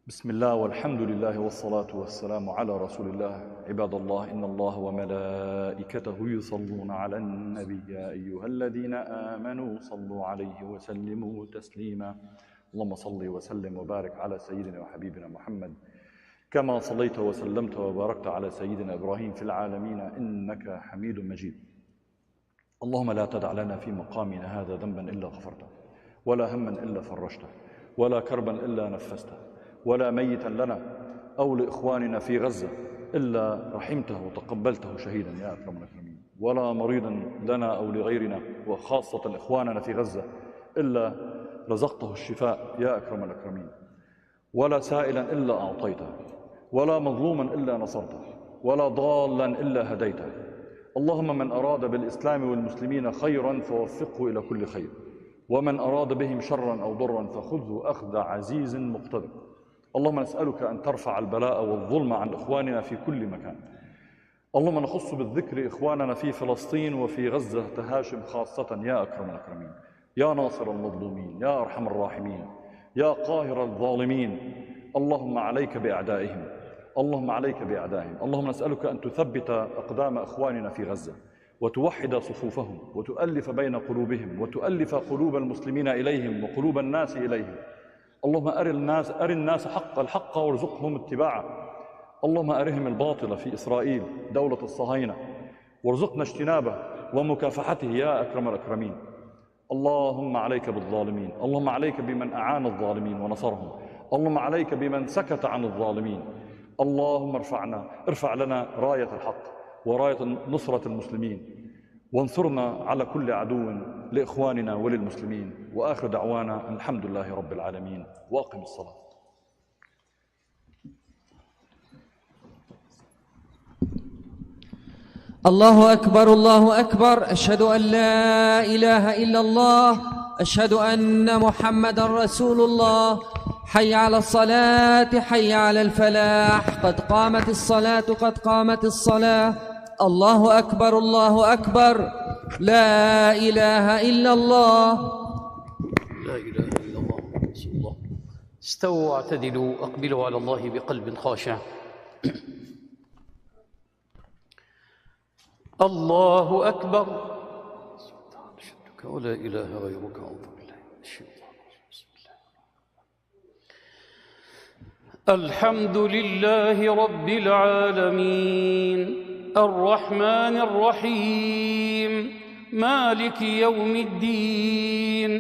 بسم الله والحمد لله والصلاة والسلام على رسول الله. عباد الله إن الله وملائكته يصلون على النبي يا أيها الذين آمنوا صلوا عليه وسلموا تسليما. اللهم صل وسلم وبارك على سيدنا وحبيبنا محمد كما صليت وسلمت وباركت على سيدنا إبراهيم في العالمين إنك حميد مجيد. اللهم لا تدع لنا في مقامنا هذا ذنبا إلا غفرته ولا هما إلا فرجته ولا كربا إلا نفسته ولا ميتا لنا أو لإخواننا في غزة إلا رحمته وتقبلته شهيدا يا أكرم الأكرمين، ولا مريضا لنا أو لغيرنا وخاصة إخواننا في غزة إلا رزقته الشفاء يا أكرم الأكرمين، ولا سائلا إلا أعطيته ولا مظلوما إلا نصرته ولا ضالا إلا هديته. اللهم من أراد بالإسلام والمسلمين خيرا فوفقه إلى كل خير ومن أراد بهم شرا أو ضرا فخذه أخذ عزيز مقتدر. اللهم نسألك أن ترفع البلاء والظلم عن إخواننا في كل مكان. اللهم نخص بالذكر إخواننا في فلسطين وفي غزة هاشم خاصة يا أكرم الأكرمين، يا ناصر المظلومين، يا أرحم الراحمين، يا قاهر الظالمين. اللهم عليك بأعدائهم، اللهم عليك بأعدائهم. اللهم نسألك أن تثبت أقدام أخواننا في غزة وتوحد صفوفهم وتؤلف بين قلوبهم وتؤلف قلوب المسلمين إليهم وقلوب الناس إليهم. اللهم أر الناس الحق وارزقهم اتباعه. اللهم أرهم الباطل في إسرائيل دولة الصهاينة وارزقنا اجتنابه ومكافحته يا أكرم الأكرمين. اللهم عليك بالظالمين، اللهم عليك بمن أعان الظالمين ونصرهم، اللهم عليك بمن سكت عن الظالمين. اللهم ارفع لنا راية الحق وراية نصرة المسلمين، وانصرنا على كل عدو لإخواننا وللمسلمين. وآخر دعوانا الحمد لله رب العالمين، وأقم الصلاة. الله أكبر الله أكبر، أشهد أن لا إله إلا الله، أشهد أن محمدا رسول الله. حي على الصلاة، حي على الفلاح، قد قامت الصلاة قد قامت الصلاة. الله أكبر الله أكبر، لا إله إلا الله. لا إله إلا الله رسول الله. استووا واعتدلوا، أقبلوا على الله بقلب خاشع. الله أكبر، ولا إله غيرك. أعوذ بالله من الشيطان الرجيم. بسم الله. الحمد لله رب العالمين، الرحمن الرحيم، مالك يوم الدين.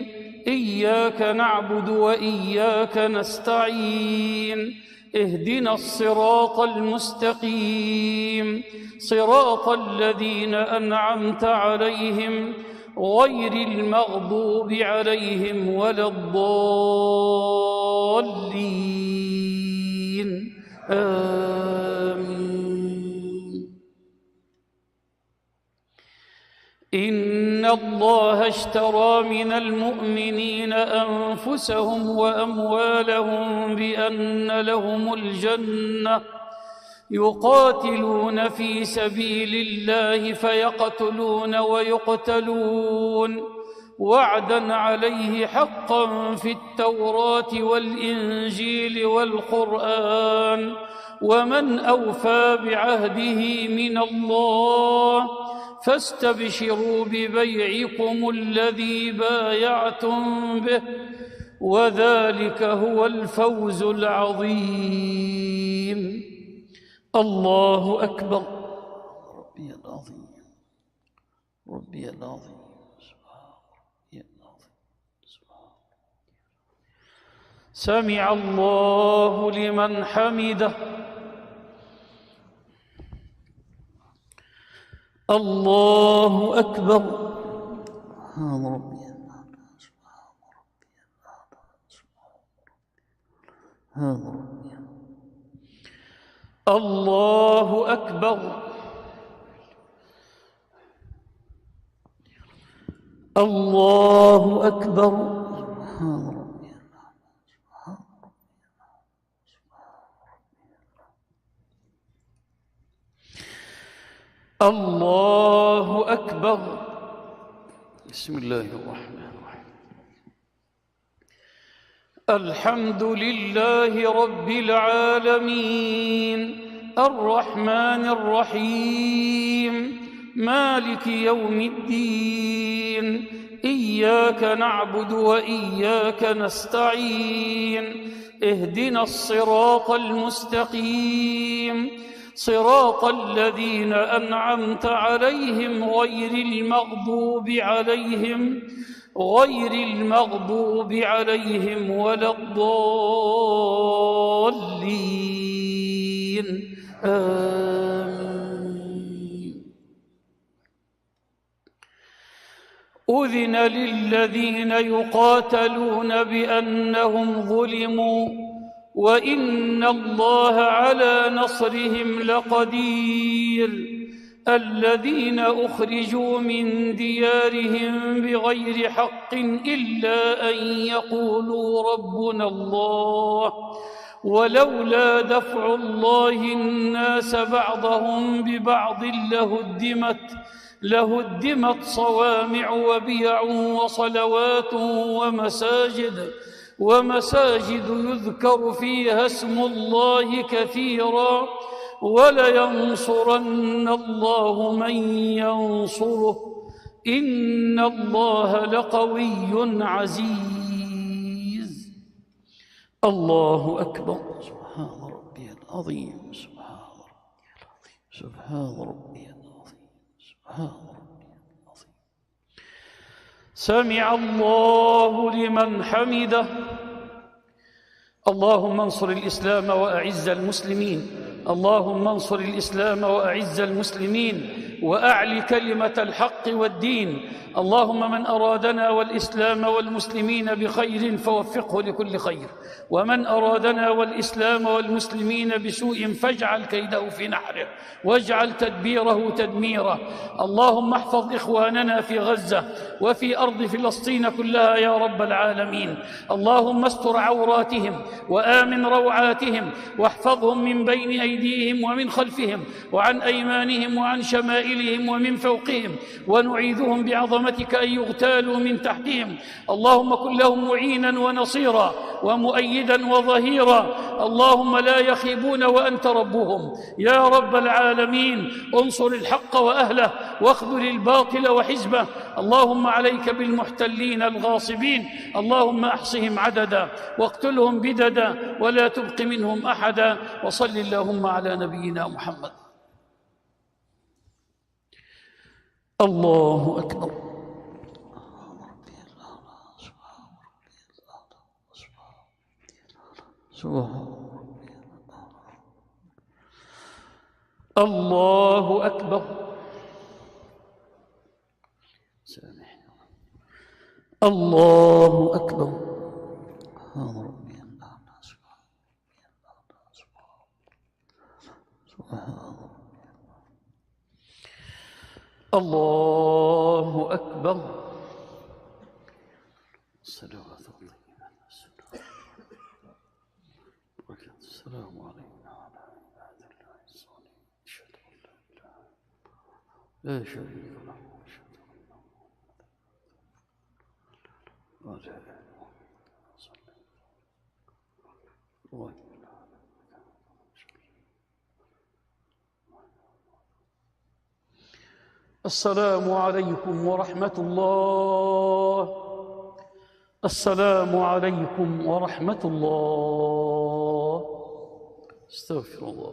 إياك نعبد وإياك نستعين، اهدنا الصراط المستقيم، صراط الذين أنعمت عليهم غير المغضوب عليهم ولا الضالين. آمين. إن الله اشترى من المؤمنين أنفسهم وأموالهم بأن لهم الجنة، يقاتلون في سبيل الله فيقتلون ويقتلون، وعدا عليه حقا في التوراة والإنجيل والقرآن، ومن أوفى بعهده من الله، فاستبشروا ببيعكم الذي بايعتم به، وذلك هو الفوز العظيم. الله أكبر. ربي العظيم، ربي العظيم، سبحان ربي العظيم، سبحان. سمع الله لمن حمده. الله أكبر. سبحان ربي العظيم، سبحان ربي العظيم، سبحان ربي. الله أكبر. الله أكبر. سبحان ربي العظيم، سبحان ربي العظيم، سبحان ربي. الله أكبر. بسم الله الرحمن الرحيم. الحمد لله رب العالمين، الرحمن الرحيم، مالك يوم الدين. إياك نعبد وإياك نستعين، اهدنا الصراط المستقيم، صراط الذين أنعمت عليهم غير المغضوب عليهم ولا الضالين. آمين. أذن للذين يقاتلون بأنهم ظلموا، وإن الله على نصرهم لقدير. الذين أخرجوا من ديارهم بغير حق إلا أن يقولوا ربنا الله ولولا دفع الله الناس بعضهم ببعض لهدمت صوامع وبيع وصلوات ومساجد يذكر فيها اسم الله كثيرا ولينصرن الله من ينصره إن الله لقوي عزيز. الله أكبر. سبحان ربي العظيم. سبحان ربي العظيم. سبحان ربي العظيم. سمع الله لمن حمده. اللهم انصر الإسلام وأعز المسلمين. اللهم انصر الإسلام وأعز المسلمين وأعل كلمة الحق والدين. اللهم من أرادنا والإسلام والمسلمين بخير فوفقه لكل خير، ومن أرادنا والإسلام والمسلمين بسوء فاجعل كيده في نحره واجعل تدبيره تدميره. اللهم احفظ إخواننا في غزة وفي أرض فلسطين كلها يا رب العالمين. اللهم استر عوراتهم وآمن روعاتهم واحفظهم من بين أيديهم ومن خلفهم وعن أيمانهم وعن شمائلهم ومن فوقهم، ونعيذهم بعظمتك أن يغتالوا من تحتهم. اللهم كن لهم معينا ونصيرا ومؤيدا وظهيرا. اللهم لا يخيبون وأنت ربهم يا رب العالمين. انصر الحق وأهله واخذل الباطل وحزبه. اللهم عليك بالمحتلين الغاصبين. اللهم أحصهم عددا واقتلهم بددا ولا تبق منهم أحدا. وصل اللهم على نبينا محمد. الله أكبر. الله أكبر. الله أكبر. الله أكبر. السلام علينا وعلى عباد الله الصالحين. أشهد أن لا إله لا شريك له وأشهد أن محمدا رسول الله. السلام عليكم ورحمة الله. السلام عليكم ورحمة الله. استغفر الله.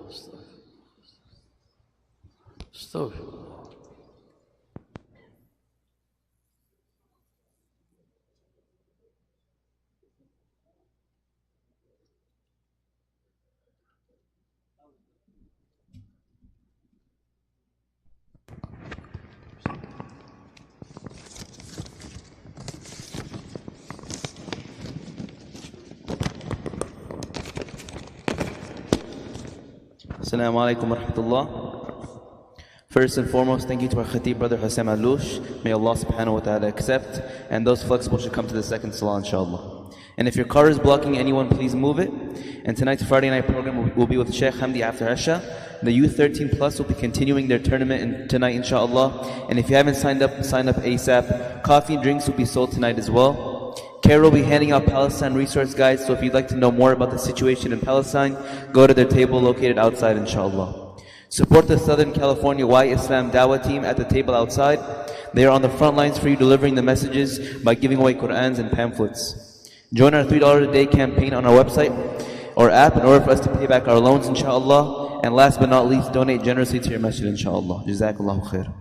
استغفر الله. Assalamu alaikum wa rahmatullah. First and foremost, thank you to our Khatib brother Hussam Aloush. May Allah subhanahu wa ta'ala accept. And those flexible should come to the second salah inshallah. And if your car is blocking anyone, please move it. And tonight's Friday night program will be with Sheikh Hamdi after Isha. The Youth 13 Plus will be continuing their tournament tonight inshallah. And if you haven't signed up ASAP. Coffee and drinks will be sold tonight as well. Kara will be handing out Palestine resource guides, so if you'd like to know more about the situation in Palestine, go to their table located outside inshallah. Support the Southern California Y Islam Dawah team at the table outside. They are on the front lines for you, delivering the messages by giving away Qur'ans and pamphlets. Join our $3 a day campaign on our website or app in order for us to pay back our loans inshallah. And last but not least, donate generously to your masjid inshallah. Jazakallahu khair.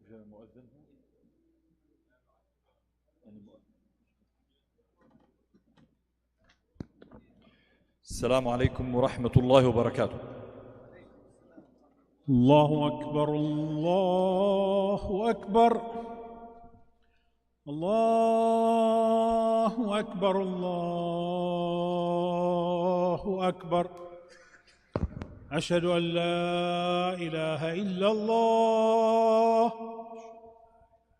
مؤذن. السلام عليكم ورحمة الله وبركاته. الله أكبر الله أكبر الله أكبر الله أكبر. أشهد أن لا إله إلا الله.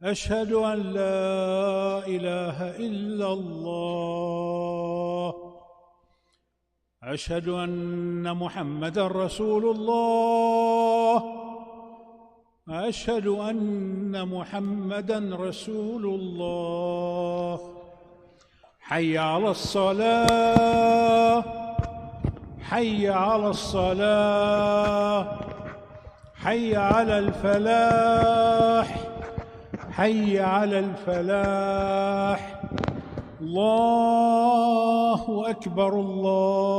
أشهد أن لا إله إلا الله. أشهد أن محمدًا رسول الله. أشهد أن محمدًا رسول الله. حي على الصلاة. حي على الصلاة. حي على الفلاح. حي على الفلاح. الله أكبر الله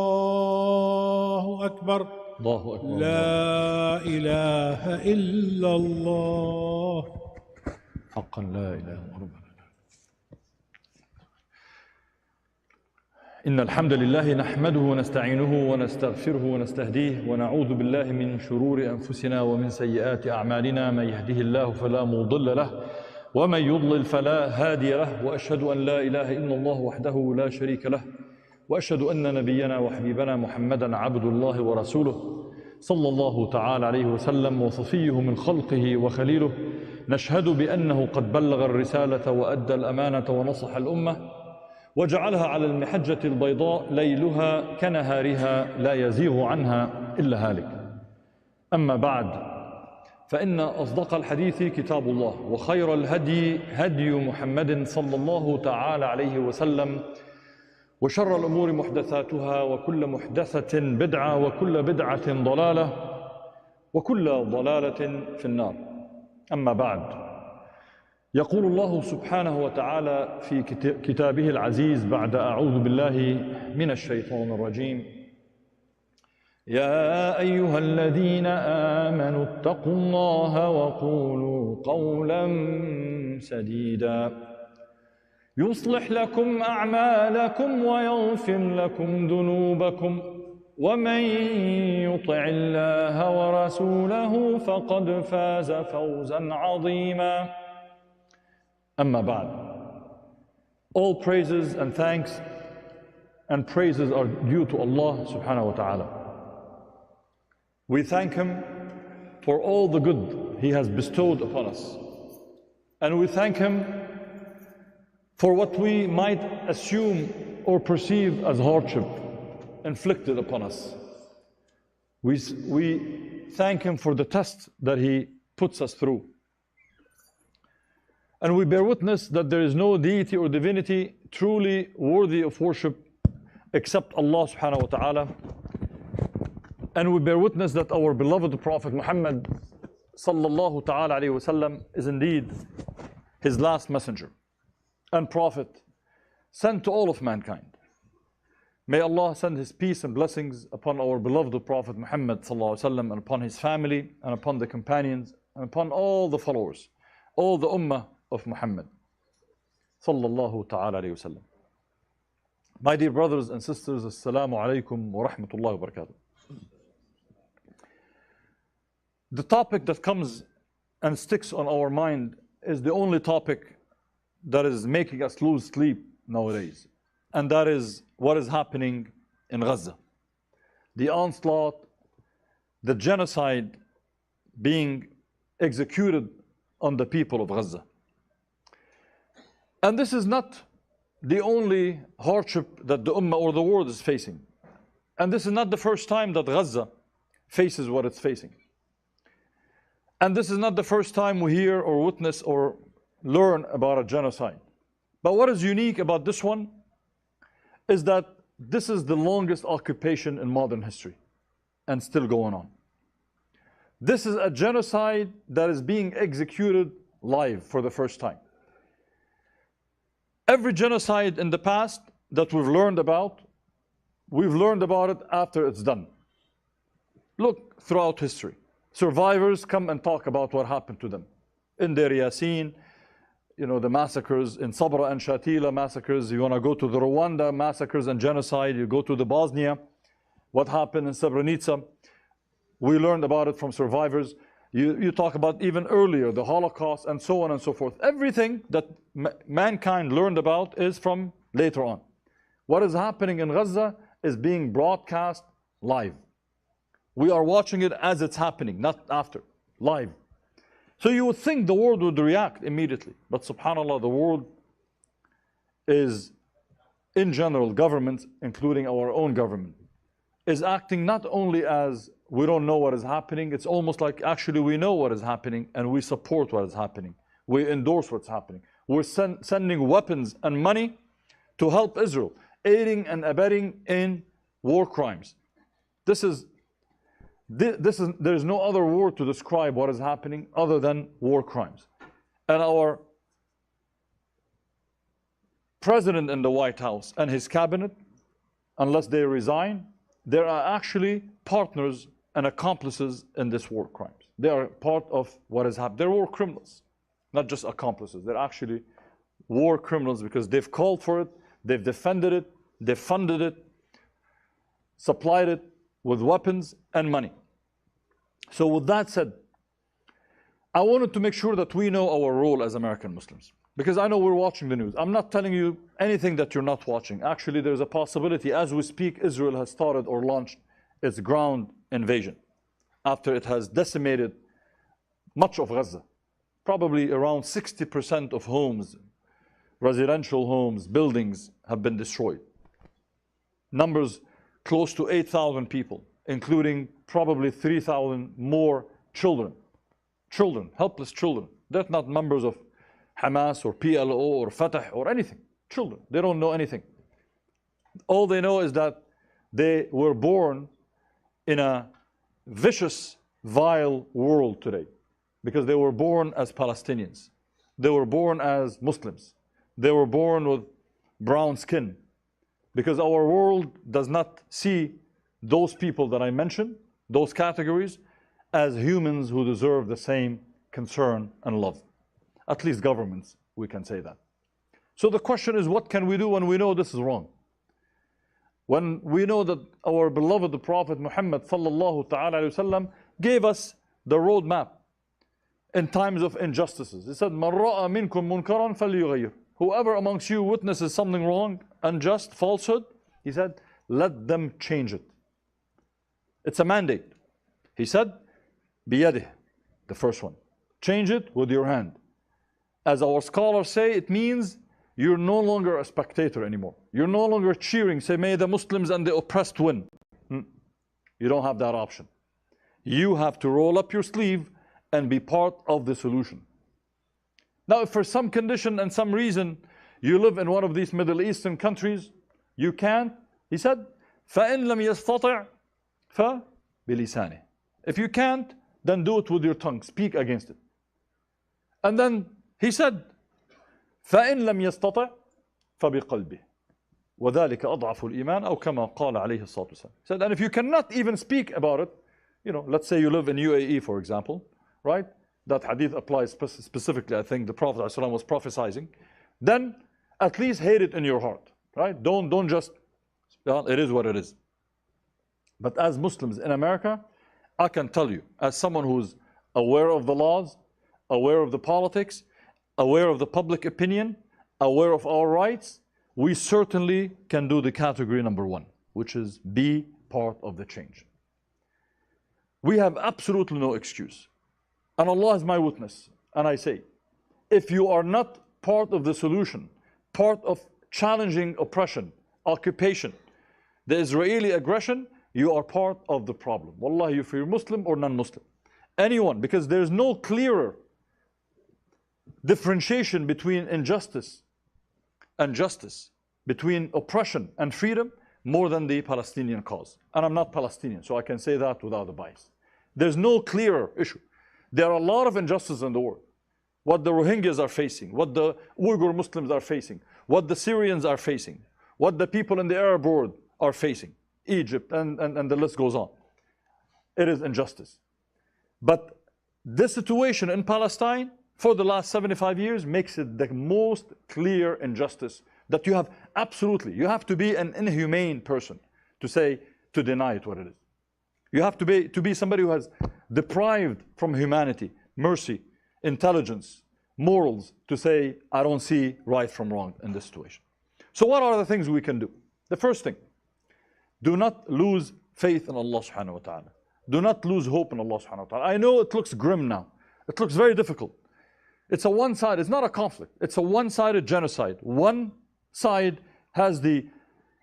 أكبر. الله أكبر. لا إله إلا الله. حقا لا إله إلا الله. إن الحمد لله نحمده ونستعينه ونستغفره ونستهديه ونعوذ بالله من شرور أنفسنا ومن سيئات أعمالنا. من يهده الله فلا مضل له ومن يضلل فلا هادي له. وأشهد أن لا إله إلا الله وحده لا شريك له. وأشهد أن نبينا وحبيبنا محمدًا عبد الله ورسوله صلى الله تعالى عليه وسلم وصفيه من خلقه وخليله. نشهد بأنه قد بلغ الرسالة وأدى الأمانة ونصح الأمة وجعلها على المحجة البيضاء ليلها كنهارها لا يزيغ عنها إلا هالك. أما بعد، فإن أصدق الحديث كتاب الله وخير الهدي هدي محمد صلى الله تعالى عليه وسلم وشر الأمور محدثاتها وكل محدثة بدعة وكل بدعة ضلالة وكل ضلالة في النار. أما بعد، يقول الله سبحانه وتعالى في كتابه العزيز بعد أعوذ بالله من الشيطان الرجيم: يا أيها الذين آمنوا اتقوا الله وقولوا قولا سديدا يصلح لكم أعمالكم ويغفر لكم ذنوبكم ومن يطع الله ورسوله فقد فاز فوزا عظيما. أما بعد, all praises and thanks and praises are due to Allah subhanahu wa ta'ala. We thank Him for all the good He has bestowed upon us. And we thank Him for what we might assume or perceive as hardship inflicted upon us. We thank Him for the test that He puts us through. And we bear witness that there is no deity or divinity truly worthy of worship except Allah subhanahu wa ta'ala. And we bear witness that our beloved Prophet Muhammad sallallahu ta'ala alayhi wa sallam is indeed His last messenger and prophet sent to all of mankind. May Allah send His peace and blessings upon our beloved Prophet Muhammad sallallahu alayhi wa sallam and upon his family and upon the companions and upon all the followers, all the ummah of Muhammad sallallahu ta'ala alayhi wa sallam. My dear brothers and sisters, assalamu alaikum wa rahmatullahi wa barakatuh. The topic that comes and sticks on our mind is the only topic that is making us lose sleep nowadays, and that is what is happening in Gaza. The onslaught, the genocide being executed on the people of Gaza. And this is not the only hardship that the Ummah or the world is facing. And this is not the first time that Gaza faces what it's facing. And this is not the first time we hear or witness or learn about a genocide. But what is unique about this one is that this is the longest occupation in modern history and still going on. This is a genocide that is being executed live for the first time. Every genocide in the past that we've learned about it after it's done. Look throughout history. Survivors come and talk about what happened to them. in Deir Yassin, you know, the massacres in Sabra and Shatila massacres. You want to go to the Rwanda massacres and genocide, you go to the Bosnia, what happened in Srebrenica. We learned about it from survivors. You talk about even earlier, the Holocaust and so on and so forth. Everything that mankind learned about is from later on. What is happening in Gaza is being broadcast live. We are watching it as it's happening, not after, live. So you would think the world would react immediately. But subhanAllah, the world is, in general, governments, including our own government, is acting not only as we don't know what is happening, it's almost like actually we know what is happening and we support what is happening. We endorse what's happening. We're sending weapons and money to help Israel, aiding and abetting in war crimes. There's no other word to describe what is happening other than war crimes. And our president in the White House and his cabinet, unless they resign, they are actually partners and accomplices in this war crimes. They are part of what has happened. They're war criminals, not just accomplices. They're actually war criminals because they've called for it, they've defended it, they've funded it, supplied it with weapons and money. So with that said, I wanted to make sure that we know our role as American Muslims. Because I know we're watching the news. I'm not telling you anything that you're not watching. Actually, there's a possibility, as we speak, Israel has started or launched its ground invasion after it has decimated much of Gaza. Probably around 60% of homes, residential homes, buildings have been destroyed. Numbers close to 8,000 people, including probably 3,000 more children. Children, helpless children. They're not members of Hamas or PLO or Fatah or anything. Children, they don't know anything. All they know is that they were born in a vicious, vile world today because they were born as Palestinians. They were born as Muslims. They were born with brown skin because our world does not see those people that I mentioned, those categories, as humans who deserve the same concern and love. At least governments, we can say that. So the question is, what can we do when we know this is wrong? When we know that our beloved the Prophet Muhammad sallallahu ta'ala alayhi wasallam gave us the roadmap in times of injustices. He said, "Man ra'a minkum munkaran falyughayyir." Whoever amongst you witnesses something wrong, unjust, falsehood, he said, let them change it. It's a mandate. He said, biyadih, the first one. Change it with your hand. As our scholars say, it means you're no longer a spectator anymore. You're no longer cheering, say, may the Muslims and the oppressed win. You don't have that option. You have to roll up your sleeve and be part of the solution. Now, if for some condition and some reason you live in one of these Middle Eastern countries, you can't, he said, فَإِن لَمْ يَسْتَطِعْ فَبِلِسَانِهِ. If you can't, then do it with your tongue. Speak against it. And then he said, فَإِن لَمْ يَسْتَطِعْ فَبِقَلْبِهِ وَذَلِكَ أَضْعَفُ الْإِيمَانِ أَوْ كَمَا قَالَ عَلَيْهِ الصَّلَاةُ وَالسَّلَامُ. He said, and if you cannot even speak about it, you know, let's say you live in UAE, for example, right? That hadith applies specifically, I think the Prophet ﷺ was prophesying. Then at least hate it in your heart, right? Don't just, well, it is what it is. But as Muslims in America, I can tell you, as someone who's aware of the laws, aware of the politics, aware of the public opinion, aware of our rights, we certainly can do the category number one, which is be part of the change. We have absolutely no excuse. And Allah is my witness. And I say, if you are not part of the solution, part of challenging oppression, occupation, the Israeli aggression, you are part of the problem. Wallahi, if you're Muslim or non-Muslim. Anyone, because there's no clearer differentiation between injustice and justice, between oppression and freedom, more than the Palestinian cause. And I'm not Palestinian, so I can say that without a bias. There's no clearer issue. There are a lot of injustices in the world. What the Rohingyas are facing, what the Uyghur Muslims are facing, what the Syrians are facing, what the people in the Arab world are facing, Egypt, and the list goes on. It is injustice. But this situation in Palestine, for the last 75 years makes it the most clear injustice that you have absolutely, you have to be an inhumane person to deny it what it is. You have to be somebody who has deprived from humanity, mercy, intelligence, morals, to say, I don't see right from wrong in this situation. So what are the things we can do? The first thing, do not lose faith in Allah subhanahu wa ta'ala. Do not lose hope in Allah subhanahu wa ta'ala. I know it looks grim now. It looks very difficult. It's a one-sided, it's not a conflict. It's a one-sided genocide. One side has the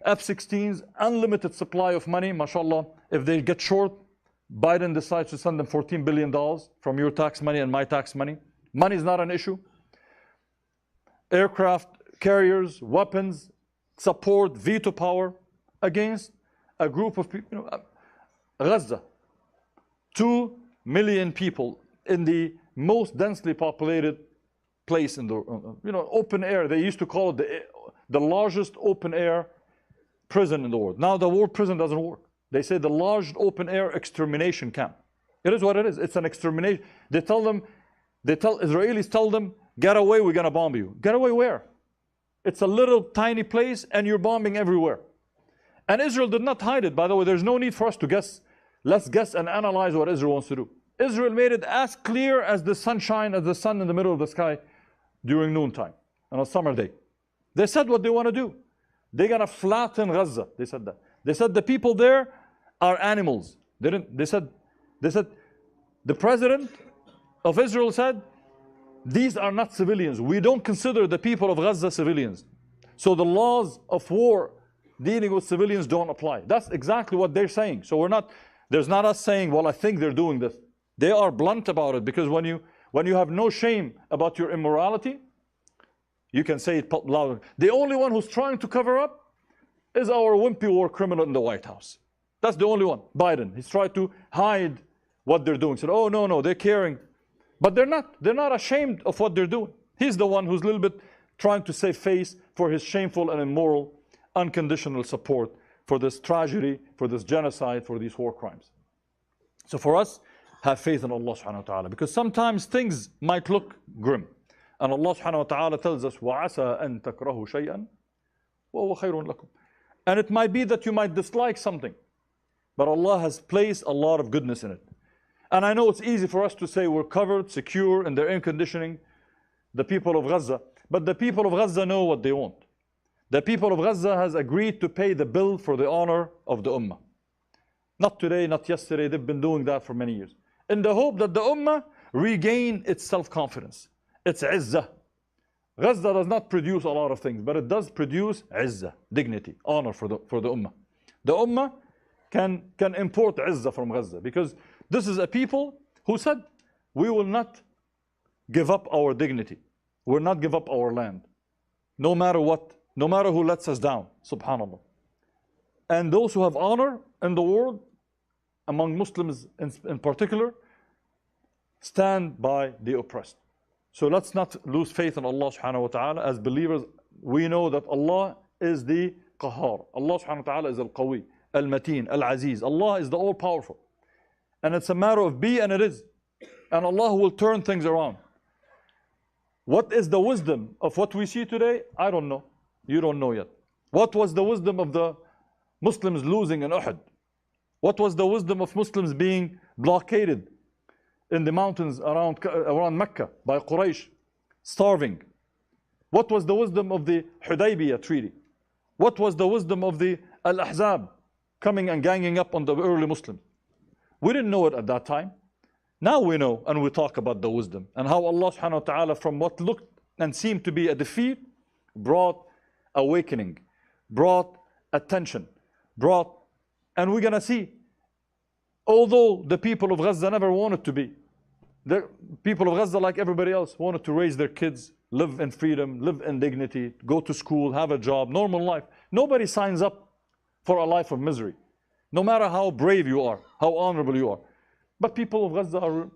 F-16s, unlimited supply of money, mashallah. If they get short, Biden decides to send them $14 billion from your tax money and my tax money. Money is not an issue. Aircraft, carriers, weapons, support, veto power against a group of people. Gaza, 2 million people in the most densely populated place in the, open air. They used to call it the largest open air prison in the world. Now the word prison doesn't work. They say the large open air extermination camp. It is what it is. It's an extermination. Israelis tell them, get away, we're going to bomb you. Get away where? It's a little tiny place and you're bombing everywhere. And Israel did not hide it. By the way, there's no need for us to guess. Let's guess and analyze what Israel wants to do. Israel made it as clear as the sunshine, as the sun in the middle of the sky during noontime on a summer day. They said what they want to do. They're going to flatten Gaza. They said that. They said the people there are animals. They said the president of Israel said, these are not civilians. We don't consider the people of Gaza civilians. So the laws of war dealing with civilians don't apply. That's exactly what they're saying. So there's not us saying, well, I think they're doing this. They are blunt about it, because when you have no shame about your immorality, you can say it louder. The only one who's trying to cover up is our wimpy war criminal in the White House. That's the only one, Biden. He's tried to hide what they're doing. Said, oh, no, they're caring. But they're not ashamed of what they're doing. He's the one who's a little bit trying to save face for his shameful and immoral, unconditional support for this tragedy, for this genocide, for these war crimes. So for us, have faith in Allah subhanahu wa ta'ala, because sometimes things might look grim. And Allah subhanahu wa ta'ala tells us, وَعَسَىٰ أَن تَكْرَهُ شَيْئًا وَهُوَ خَيْرٌ لَكُمْ. And it might be that you might dislike something, but Allah has placed a lot of goodness in it. And I know it's easy for us to say we're covered, secure in their air conditioning, the people of Gaza. But the people of Gaza know what they want. The people of Gaza has agreed to pay the bill for the honor of the Ummah. Not today, not yesterday. They've been doing that for many years, in the hope that the Ummah regain its self-confidence, its izzah. Gaza does not produce a lot of things, but it does produce izzah, dignity, honor for the Ummah. The Ummah can import izzah from Gaza, because this is a people who said, we will not give up our dignity. We will not give up our land. No matter what, no matter who lets us down, subhanAllah. And those who have honor in the world, among Muslims in particular, stand by the oppressed. So let's not lose faith in Allah subhanahu wa ta'ala. As believers, we know that Allah is the Qahar. Allah subhanahu wa ta'ala is Al-Qawi, Al-Mateen, Al-Aziz. Allah is the all-powerful. And it's a matter of be, and it is. And Allah will turn things around. What is the wisdom of what we see today? I don't know. You don't know yet. What was the wisdom of the Muslims losing in Uhud? What was the wisdom of Muslims being blockaded in the mountains around Mecca by Quraysh, starving? What was the wisdom of the Hudaybiyah treaty? What was the wisdom of the Al-Ahzab coming and ganging up on the early Muslims? We didn't know it at that time. Now we know, and we talk about the wisdom and how Allah subhanahu wa ta'ala, from what looked and seemed to be a defeat, brought awakening, brought attention, and we're going to see, although the people of Gaza never wanted to be, the people of Gaza, like everybody else, wanted to raise their kids, live in freedom, live in dignity, go to school, have a job, normal life. Nobody signs up for a life of misery, no matter how brave you are, how honorable you are. But people of Gaza are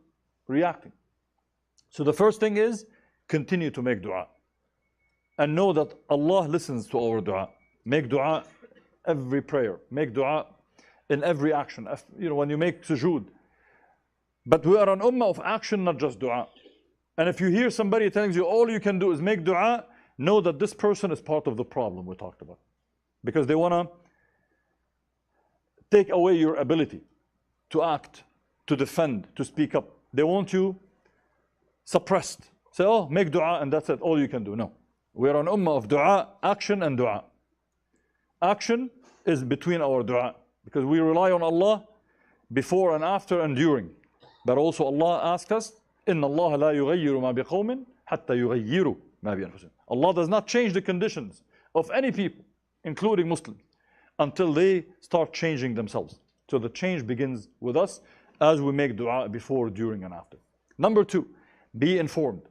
reacting. So the first thing is, continue to make dua. And know that Allah listens to our dua. Make dua every prayer. Make dua in every action. When you make sujood. But we are an ummah of action, not just dua. And if you hear somebody telling you all you can do is make dua, know that this person is part of the problem we talked about. Because they want to take away your ability to act, to defend, to speak up. They want you suppressed. Say, oh, make dua and that's it, all you can do. No. We are an ummah of dua, action and dua. Action is between our dua, because we rely on Allah before and after and during. But also Allah asks us, إِنَّ اللَّهَ لَا يُغَيِّرُ مَا بِقَوْمٍ حَتَّى يُغَيِّرُوا مَا بِأَنفُسِهِمْ. Allah does not change the conditions of any people, including Muslims, until they start changing themselves. So the change begins with us as we make dua before, during, and after. Number 2, be informed.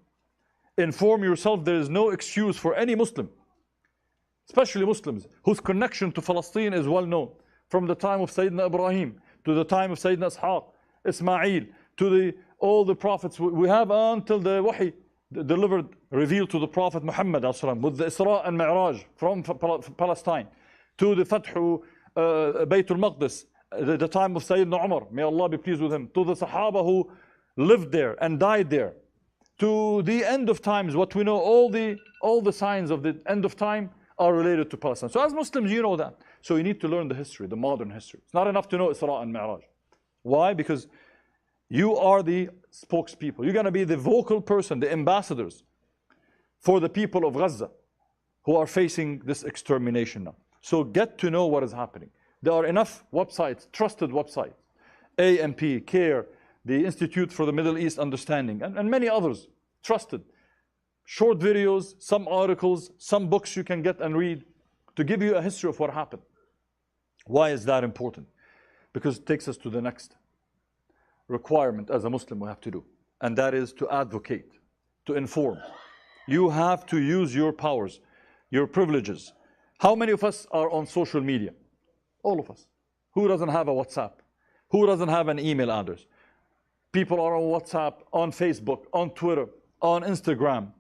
Inform yourself. There is no excuse for any Muslim, especially Muslims, whose connection to Palestine is well known. From the time of Sayyidina Ibrahim, to the time of Sayyidina Ishaq, Ismail, to all the prophets we have until the wahi delivered, revealed to the Prophet Muhammad with the Isra and Mi'raj from Palestine, to the Fathu Baytul Maqdis, the time of Sayyidina Umar, may Allah be pleased with him, to the Sahaba who lived there and died there, to the end of times. What we know, all the signs of the end of time are related to Palestine. So as Muslims, you know that. So you need to learn the history, the modern history. It's not enough to know Isra and Mi'raj. Why? Because you are the spokespeople. You're going to be the vocal person, the ambassadors for the people of Gaza who are facing this extermination now. So get to know what is happening. There are enough websites, trusted websites, AMP, CARE, the Institute for the Middle East Understanding, and many others, trusted. Short videos, some articles, some books you can get and read to give you a history of what happened. Why is that important? Because it takes us to the next requirement as a Muslim we have to do, and that is to advocate, to inform. You have to use your powers, your privileges. How many of us are on social media? All of us. Who doesn't have a WhatsApp? Who doesn't have an email address? People are on WhatsApp, on Facebook, on Twitter, on Instagram,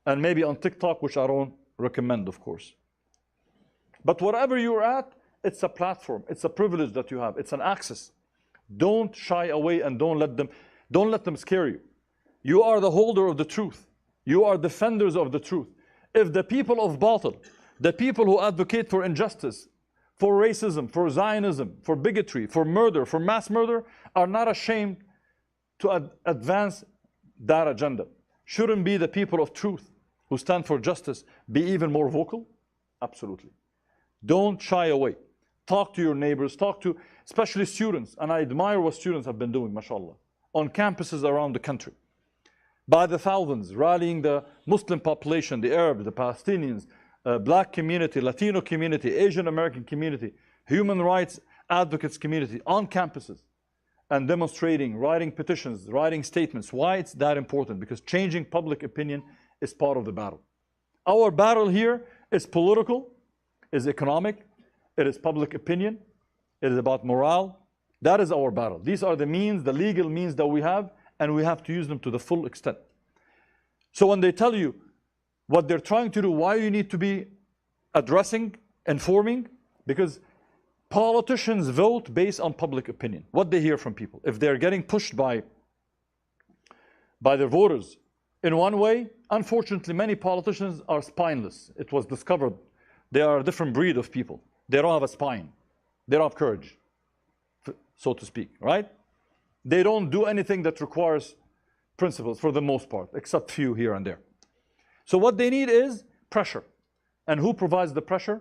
and maybe on TikTok, which I don't recommend, of course. But wherever you're at, it's a platform, it's a privilege that you have, it's an access. Don't shy away and don't let them scare you. You are the holder of the truth. You are defenders of the truth. If the people of Batil, the people who advocate for injustice, for racism, for Zionism, for bigotry, for murder, for mass murder, are not ashamed to advance that agenda, shouldn't be the people of truth who stand for justice be even more vocal? Absolutely. Don't shy away. Talk to your neighbors, talk to especially students, and I admire what students have been doing, mashallah, on campuses around the country. By the thousands, rallying the Muslim population, the Arabs, the Palestinians, black community, Latino community, Asian American community, human rights advocates community on campuses, and demonstrating, writing petitions, writing statements. Why it's that important? Because changing public opinion is part of the battle. Our battle here is political, is economic, it is public opinion, it is about morale. That is our battle. These are the means, the legal means that we have, and we have to use them to the full extent. So when they tell you what they're trying to do, why you need to be addressing, informing, because politicians vote based on public opinion, what they hear from people. If they're getting pushed by their voters in one way, unfortunately many politicians are spineless. It was discovered they are a different breed of people. They don't have a spine. They don't have courage, so to speak, right? They don't do anything that requires principles for the most part, except few here and there. So what they need is pressure. And who provides the pressure?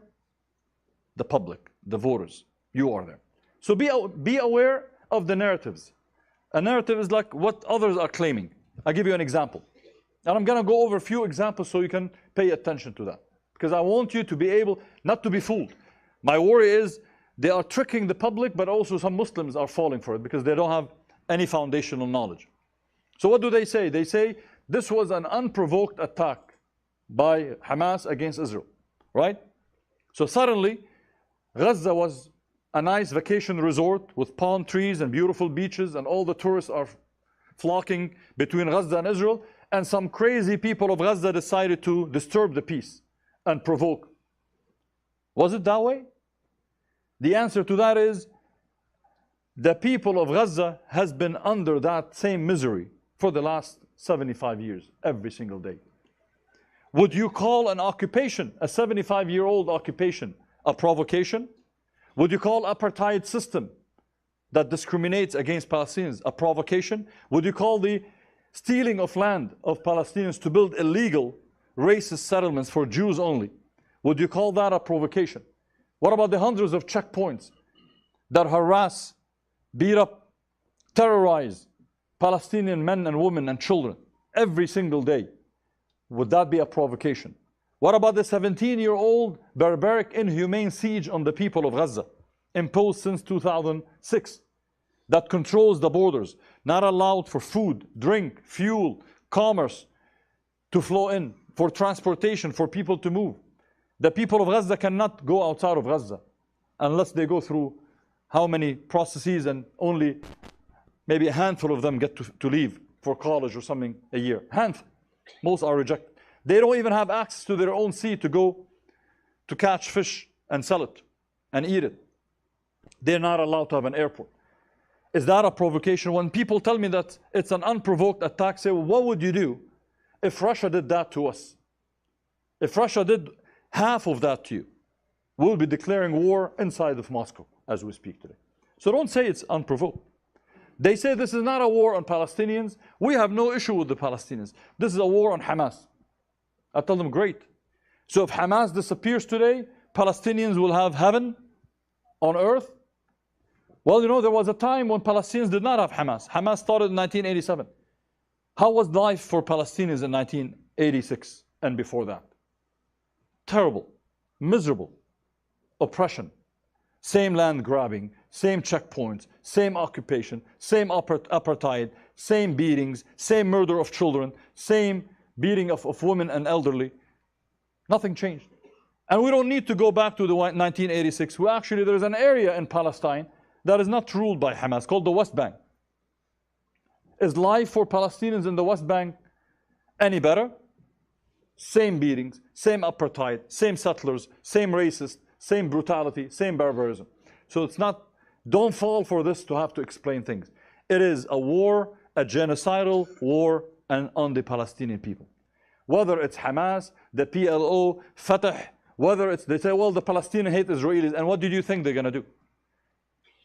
The public, the voters. You are there. So be aware of the narratives. A narrative is like what others are claiming. I'll give you an example. And I'm going to go over a few examples so you can pay attention to that. Because I want you to be able not to be fooled. My worry is they are tricking the public, but also some Muslims are falling for it because they don't have any foundational knowledge. So what do they say? They say this was an unprovoked attack by Hamas against Israel, right? So suddenly, Gaza was a nice vacation resort with palm trees and beautiful beaches, and all the tourists are flocking between Gaza and Israel, and some crazy people of Gaza decided to disturb the peace and provoke. Was it that way? The answer to that is the people of Gaza has been under that same misery for the last 75 years, every single day. Would you call an occupation, a 75-year-old occupation, a provocation? Would you call apartheid system that discriminates against Palestinians a provocation? Would you call the stealing of land of Palestinians to build illegal racist settlements for Jews only, would you call that a provocation? What about the hundreds of checkpoints that harass, beat up, terrorize Palestinian men and women and children every single day? Would that be a provocation? What about the 17-year-old barbaric, inhumane siege on the people of Gaza, imposed since 2006, that controls the borders, not allowed for food, drink, fuel, commerce to flow in, for transportation, for people to move? The people of Gaza cannot go outside of Gaza unless they go through how many processes, and only maybe a handful of them get to leave for college or something a year. Handful. Most are rejected. They don't even have access to their own sea to go to catch fish and sell it and eat it. They're not allowed to have an airport. Is that a provocation? When people tell me that it's an unprovoked attack, say, well, what would you do if Russia did that to us? If Russia did half of that to you, we'll be declaring war inside of Moscow as we speak today. So don't say it's unprovoked. They say this is not a war on Palestinians. We have no issue with the Palestinians. This is a war on Hamas. I tell them, great. So if Hamas disappears today, Palestinians will have heaven on earth? Well, you know, there was a time when Palestinians did not have Hamas. Hamas started in 1987. How was life for Palestinians in 1986 and before that? Terrible, miserable, oppression, same land grabbing, same checkpoints, same occupation, same apartheid, same beatings, same murder of children, same beating of women and elderly. Nothing changed. And we don't need to go back to the 1986. There's an area in Palestine that is not ruled by Hamas, called the West Bank. Is life for Palestinians in the West Bank any better? Same beatings, same apartheid, same settlers, same racist, same brutality, same barbarism. So it's not, don't fall for this to have to explain things. It is a war, a genocidal war on the Palestinian people. Whether it's Hamas, the PLO, Fatah, whether it's, they say, well, the Palestinians hate Israelis, and what do you think they're going to do?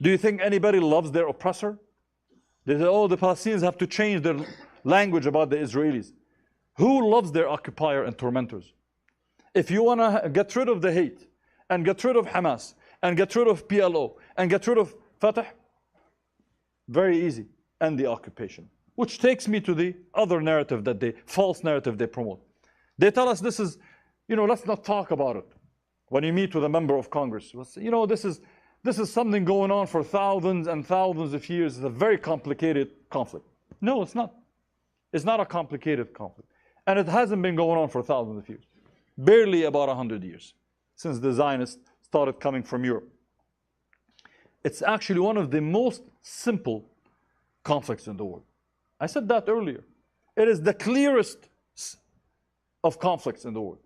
Do you think anybody loves their oppressor? They say, oh, the Palestinians have to change their language about the Israelis. Who loves their occupier and tormentors? If you want to get rid of the hate, and get rid of Hamas, and get rid of PLO, and get rid of Fatah, very easy, end the occupation. Which takes me to the other narrative that false narrative they promote. They tell us this is, you know, let's not talk about it. When you meet with a member of Congress, you know, this is something going on for thousands and thousands of years. It's a very complicated conflict. No, it's not. It's not a complicated conflict. And it hasn't been going on for thousands of years. Barely about 100 years since the Zionists started coming from Europe. It's actually one of the most simple conflicts in the world. I said that earlier. It is the clearest of conflicts in the world.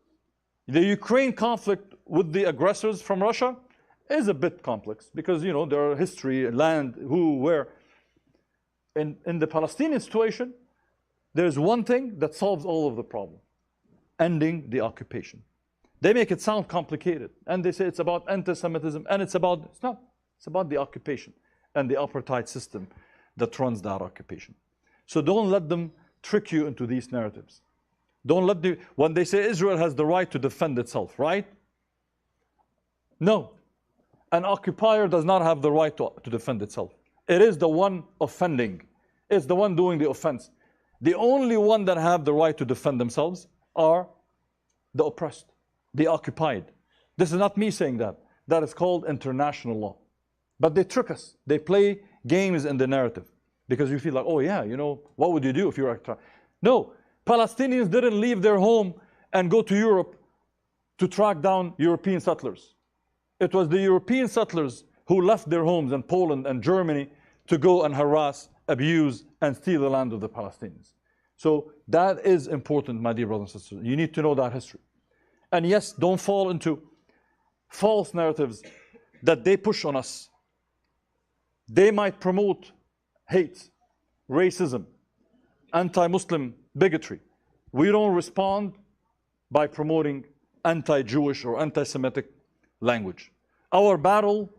The Ukraine conflict with the aggressors from Russia is a bit complex because, you know, there are history, land, who, where. In the Palestinian situation, there's one thing that solves all of the problem: ending the occupation. They make it sound complicated, and they say it's about anti-Semitism, and it's not. It's about the occupation and the apartheid system that runs that occupation. So don't let them trick you into these narratives. Don't let them, when they say Israel has the right to defend itself, right? No. An occupier does not have the right to defend itself. It is the one offending. It's the one doing the offense. The only one that have the right to defend themselves are the oppressed, the occupied. This is not me saying that. That is called international law. But they trick us. They play games in the narrative. Because you feel like, oh yeah, you know, what would you do if you were occupied? No, Palestinians didn't leave their home and go to Europe to track down European settlers. It was the European settlers who left their homes in Poland and Germany to go and harass, abuse, and steal the land of the Palestinians. So that is important, my dear brothers and sisters. You need to know that history. And yes, don't fall into false narratives that they push on us. They might promote hate, racism, anti-Muslim bigotry. We don't respond by promoting anti-Jewish or anti-Semitic language. Our battle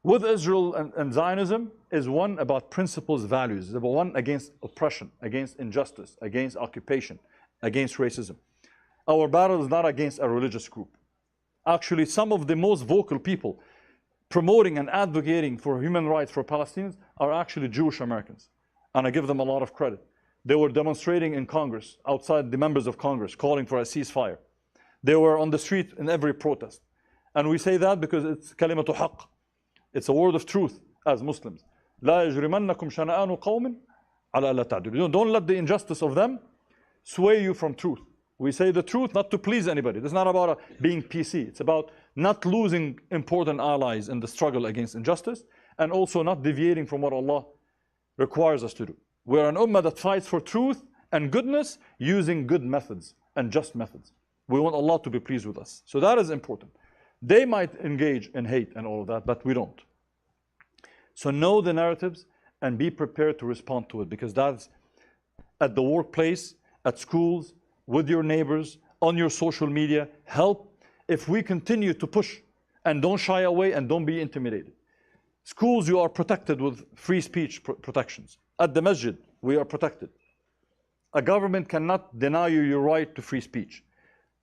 with Israel and Zionism is one about principles, values. It's one against oppression, against injustice, against occupation, against racism. Our battle is not against a religious group. Actually, some of the most vocal people promoting and advocating for human rights for Palestinians are actually Jewish Americans. And I give them a lot of credit. They were demonstrating in Congress, outside the members of Congress, calling for a ceasefire. They were on the street in every protest. And we say that because it's kalimatu haqq. It's a word of truth as Muslims. لا يجرمنكم شنآن قوم على ألا تعدلوا. Don't let the injustice of them sway you from truth. We say the truth not to please anybody. This is not about being PC. It's about not losing important allies in the struggle against injustice, and also not deviating from what Allah requires us to do. We're an ummah that fights for truth and goodness using good methods and just methods. We want Allah to be pleased with us. So that is important. They might engage in hate and all of that, but we don't. So know the narratives and be prepared to respond to it, because that's at the workplace, at schools, with your neighbors, on your social media. Help if we continue to push and don't shy away and don't be intimidated. Schools, you are protected with free speech protections. At the masjid, we are protected. A government cannot deny you your right to free speech.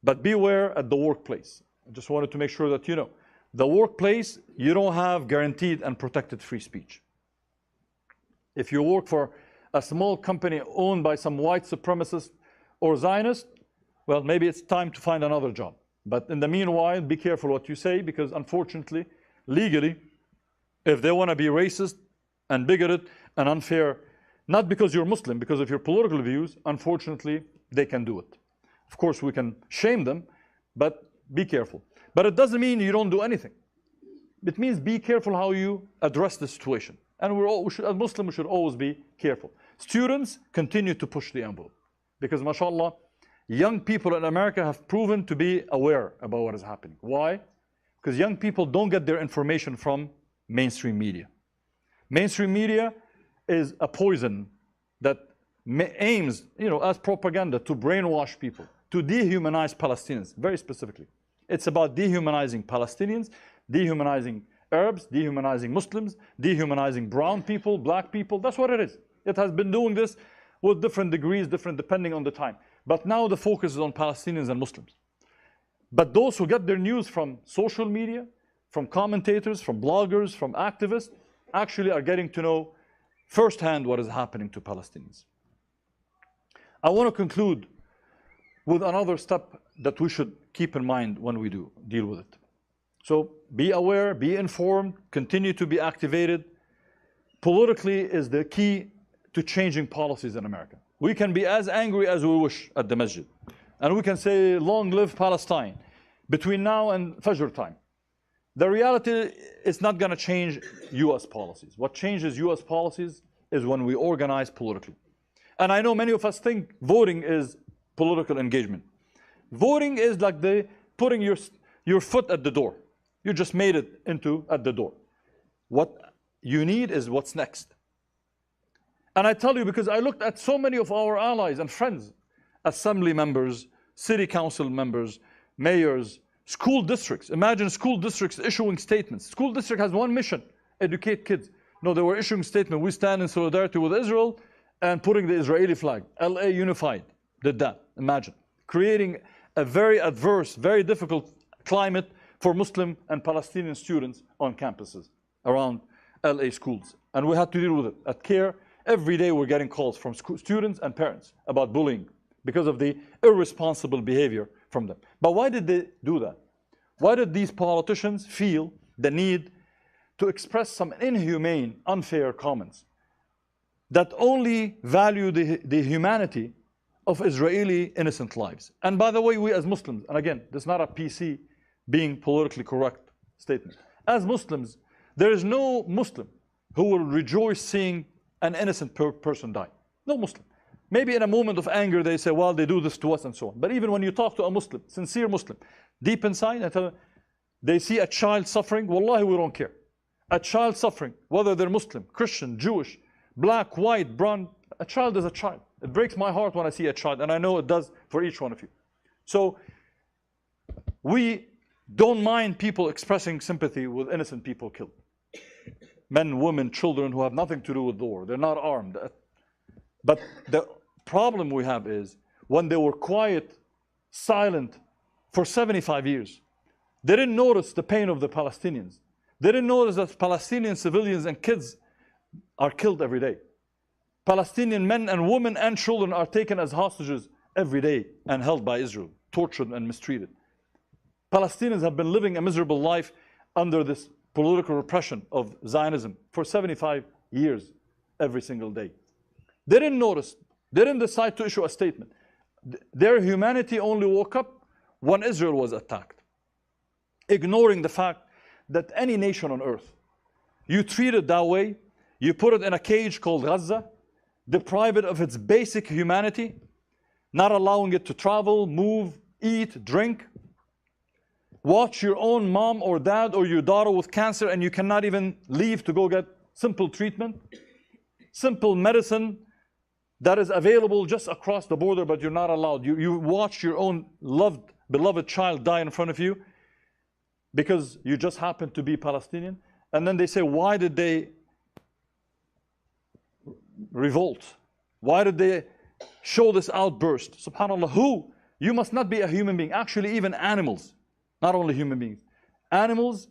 But beware at the workplace. I just wanted to make sure that you know. The workplace, you don't have guaranteed and protected free speech. If you work for a small company owned by some white supremacist or Zionist, well, maybe it's time to find another job. But in the meanwhile, be careful what you say, because unfortunately, legally, if they want to be racist and bigoted and unfair, not because you're Muslim, because of your political views, unfortunately, they can do it. Of course, we can shame them, but be careful. But it doesn't mean you don't do anything. It means be careful how you address the situation. And as Muslims, we should always be careful. Students continue to push the envelope, because mashallah, young people in America have proven to be aware about what is happening. Why? Because young people don't get their information from mainstream media. Mainstream media is a poison that aims, as propaganda to brainwash people, to dehumanize Palestinians, very specifically. It's about dehumanizing Palestinians, dehumanizing Arabs, dehumanizing Muslims, dehumanizing brown people, black people. That's what it is. It has been doing this with different degrees, depending on the time. But now the focus is on Palestinians and Muslims. But those who get their news from social media, from commentators, from bloggers, from activists, actually are getting to know firsthand what is happening to Palestinians. I want to conclude with another step that we should keep in mind when we deal with it. So be aware, be informed, continue to be activated. Politically is the key to changing policies in America. We can be as angry as we wish at the masjid, and we can say, long live Palestine, between now and Fajr time. The reality is not going to change US policies. What changes US policies is when we organize politically. And I know many of us think voting is political engagement. Voting is like putting your foot at the door. You just made it at the door. What you need is what's next. And I tell you, because I looked at so many of our allies and friends, assembly members, city council members, mayors, school districts. Imagine school districts issuing statements. School district has one mission: educate kids. No, they were issuing statements. We stand in solidarity with Israel, and putting the Israeli flag. LA unified did that. Imagine. Creating a very adverse, very difficult climate for Muslim and Palestinian students on campuses around LA schools. And we had to deal with it. At CARE, every day we're getting calls from students and parents about bullying because of the irresponsible behavior from them. But why did they do that? Why did these politicians feel the need to express some inhumane, unfair comments that only value the humanity of Israeli innocent lives? And by the way, we as Muslims, and again, this is not a PC being politically correct statement. As Muslims, there is no Muslim who will rejoice seeing an innocent person die. No Muslim. Maybe in a moment of anger they say, well, they do this to us and so on. But even when you talk to a Muslim, sincere Muslim, deep inside, they see a child suffering, wallahi, we don't care. A child suffering, whether they're Muslim, Christian, Jewish, black, white, brown, a child is a child. It breaks my heart when I see a child, and I know it does for each one of you. So we don't mind people expressing sympathy with innocent people killed. Men, women, children who have nothing to do with the war. They're not armed. But the problem we have is when they were quiet, silent for 75 years, they didn't notice the pain of the Palestinians. They didn't notice that Palestinian civilians and kids are killed every day. Palestinian men and women and children are taken as hostages every day and held by Israel, tortured and mistreated. Palestinians have been living a miserable life under this political repression of Zionism for 75 years, every single day. They didn't notice. They didn't decide to issue a statement. Their humanity only woke up when Israel was attacked, ignoring the fact that any nation on earth, you treat it that way, you put it in a cage called Gaza, deprive it of its basic humanity, not allowing it to travel, move, eat, drink. Watch your own mom or dad or your daughter with cancer and you cannot even leave to go get simple treatment, simple medicine that is available just across the border, but you're not allowed. You watch your own loved, beloved child die in front of you because you just happen to be Palestinian. And then they say, why did they revolt? Why did they show this outburst? SubhanAllah, who? You must not be a human being. Actually, even animals, not only human beings, animals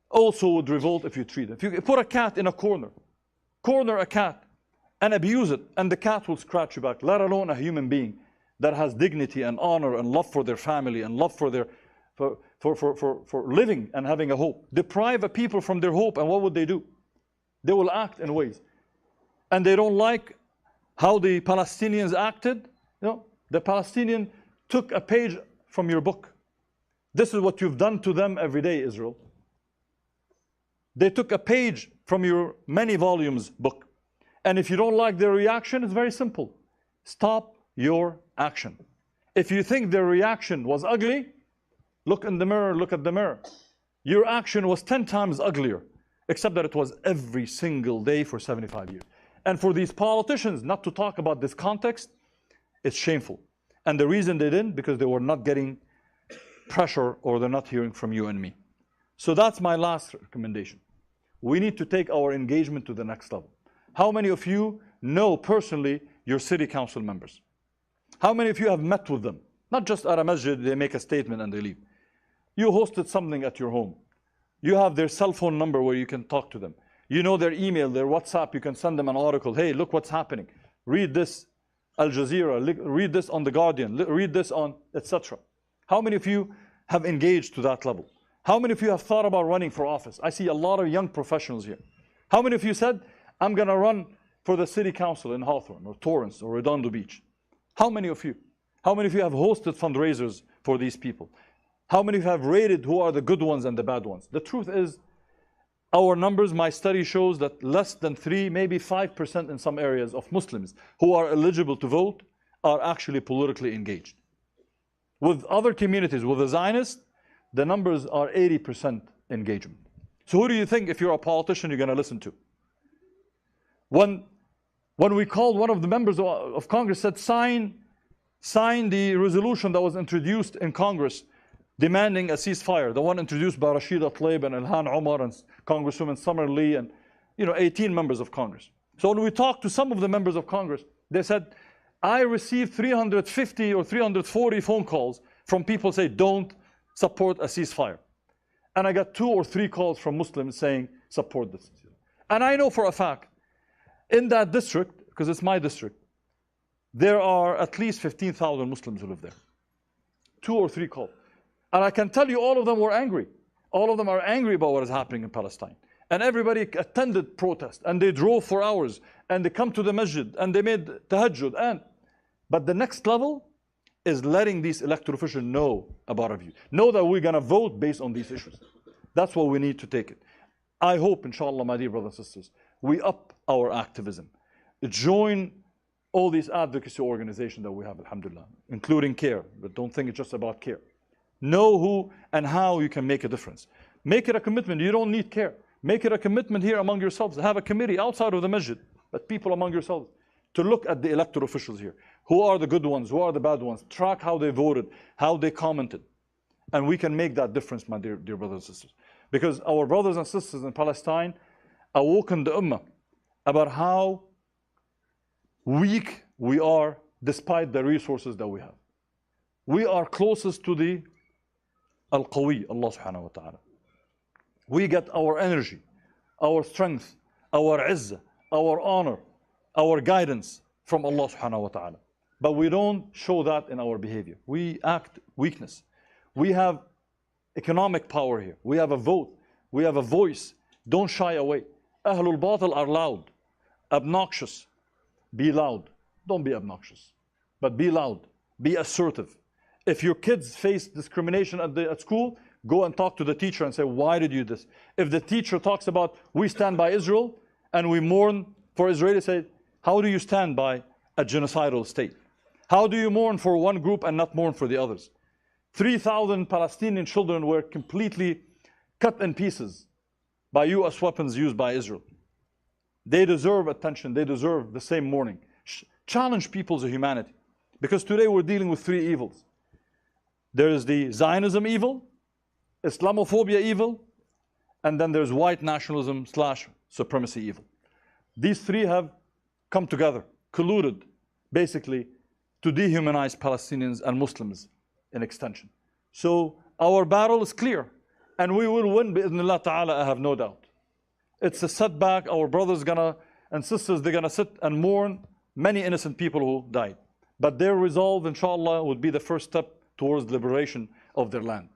also would revolt if you treat them. If you put a cat in a corner a cat and abuse it, and the cat will scratch you back, let alone a human being that has dignity and honor and love for their family and love for their for living and having a hope. Deprive a people from their hope, and what would they do? They will act in ways. And they don't like how the Palestinians acted. You know, the Palestinian took a page from your book. This is what you've done to them every day, Israel. They took a page from your many volumes book. And if you don't like their reaction, it's very simple. Stop your action. If you think their reaction was ugly, look in the mirror, look at the mirror. Your action was 10 times uglier, except that it was every single day for 75 years. And for these politicians not to talk about this context, it's shameful. And the reason they didn't, because they were not getting pressure or they're not hearing from you and me. So that's my last recommendation. We need to take our engagement to the next level. How many of you know personally your city council members? How many of you have met with them? Not just at a masjid, they make a statement and they leave. You hosted something at your home. You have their cell phone number where you can talk to them. You know their email, their WhatsApp, you can send them an article. Hey, look what's happening. Read this, Al Jazeera, read this on The Guardian, read this on, etc. How many of you have engaged to that level? How many of you have thought about running for office? I see a lot of young professionals here. How many of you said, I'm going to run for the city council in Hawthorne or Torrance or Redondo Beach? How many of you? How many of you have hosted fundraisers for these people? How many of you have rated who are the good ones and the bad ones? The truth is, our numbers, my study shows that less than 3, maybe 5% in some areas of Muslims who are eligible to vote are actually politically engaged. With other communities, with the Zionists, the numbers are 80% engagement. So who do you think, if you're a politician, you're going to listen to? When we called one of the members of Congress, said sign the resolution that was introduced in Congress demanding a ceasefire, the one introduced by Rashida Tlaib and Ilhan Omar and Congresswoman Summer Lee and 18 members of Congress. So when we talked to some of the members of Congress, they said, I received 350 or 340 phone calls from people saying, don't support a ceasefire. And I got 2 or 3 calls from Muslims saying, support this. And I know for a fact, in that district, because it's my district, there are at least 15,000 Muslims who live there. 2 or 3 calls. And I can tell you all of them were angry. All of them are angry about what is happening in Palestine. And everybody attended protest, and they drove for hours, and they come to the masjid, and they made tahajjud. But the next level is letting these elected officials know about our view. Know that we're going to vote based on these issues. That's what we need to take it. I hope, inshallah, my dear brothers and sisters, we up our activism. Join all these advocacy organizations that we have, alhamdulillah, including CARE. But don't think it's just about CARE. Know who and how you can make a difference. Make it a commitment. You don't need CARE. Make it a commitment here among yourselves. Have a committee outside of the masjid, but people among yourselves. to look at the elected officials here. Who are the good ones? Who are the bad ones? Track how they voted, how they commented. And we can make that difference, my dear brothers and sisters. Because our brothers and sisters in Palestine awoken the Ummah about how weak we are despite the resources that we have. We are closest to the Al-Qawi, Allah subhanahu wa ta'ala. We get our energy, our strength, our izzah, our honor, our guidance from Allah subhanahu wa ta'ala. But we don't show that in our behavior. We act weakness. We have economic power here. We have a vote. We have a voice. Don't shy away. Ahlul Batil are loud, obnoxious. Be loud. Don't be obnoxious, but be loud. Be assertive. If your kids face discrimination at school, go and talk to the teacher and say, why did you do this? If the teacher talks about, we stand by Israel and we mourn for Israel, say, how do you stand by a genocidal state? How do you mourn for one group and not mourn for the others? 3,000 Palestinian children were completely cut in pieces by US weapons used by Israel. They deserve attention. They deserve the same mourning. Challenge people's humanity. Because today we're dealing with three evils. There is the Zionism evil, Islamophobia evil, and then there's white nationalism / supremacy evil. These three have come together, colluded, basically, to dehumanize Palestinians and Muslims in extension. So our battle is clear, and we will win, bi'idhnillah ta'ala, I have no doubt. It's a setback. Our brothers and sisters, they're gonna sit and mourn many innocent people who died. But their resolve, inshallah, would be the first step towards liberation of their land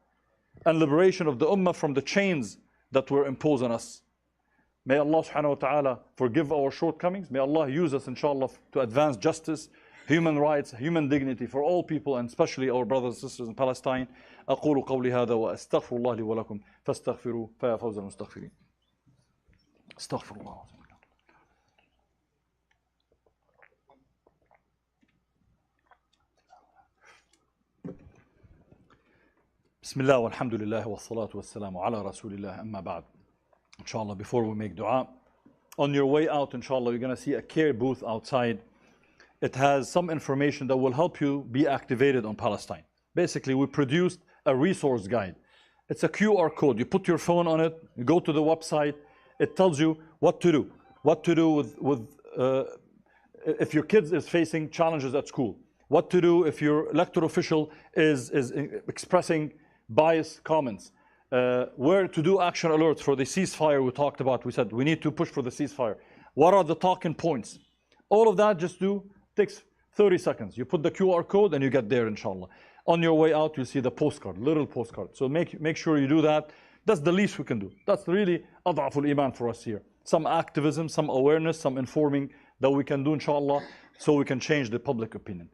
and liberation of the ummah from the chains that were imposed on us. May Allah subhanahu wa ta'ala forgive our shortcomings. May Allah use us, inshallah, to advance justice, human rights, human dignity for all people, and especially our brothers and sisters in Palestine. أقول قولي هذا وأستغفر الله لي ولكم فاستغفروا فيا فوز المستغفرين. استغفر الله. Bismillah walhamdulillah wa salatu wa salamu ala rasulillah amma ba'd. Inshallah, before we make dua, on your way out, inshallah, you're going to see a care booth outside. It has some information that will help you be activated on Palestine. Basically, we produced a resource guide. It's a QR code. You put your phone on it, you go to the website, it tells you what to do. What to do if your kid is facing challenges at school. What to do if your elected official is expressing biased comments. Where to do action alerts for the ceasefire we talked about. We said we need to push for the ceasefire. What are the talking points? All of that takes 30 seconds. You put the QR code and you get there, inshallah. On your way out, you'll see the postcard, little postcard. So make sure you do that. That's the least we can do. That's really ad'aful iman for us here. Some activism, some awareness, some informing that we can do, inshallah, so we can change the public opinion.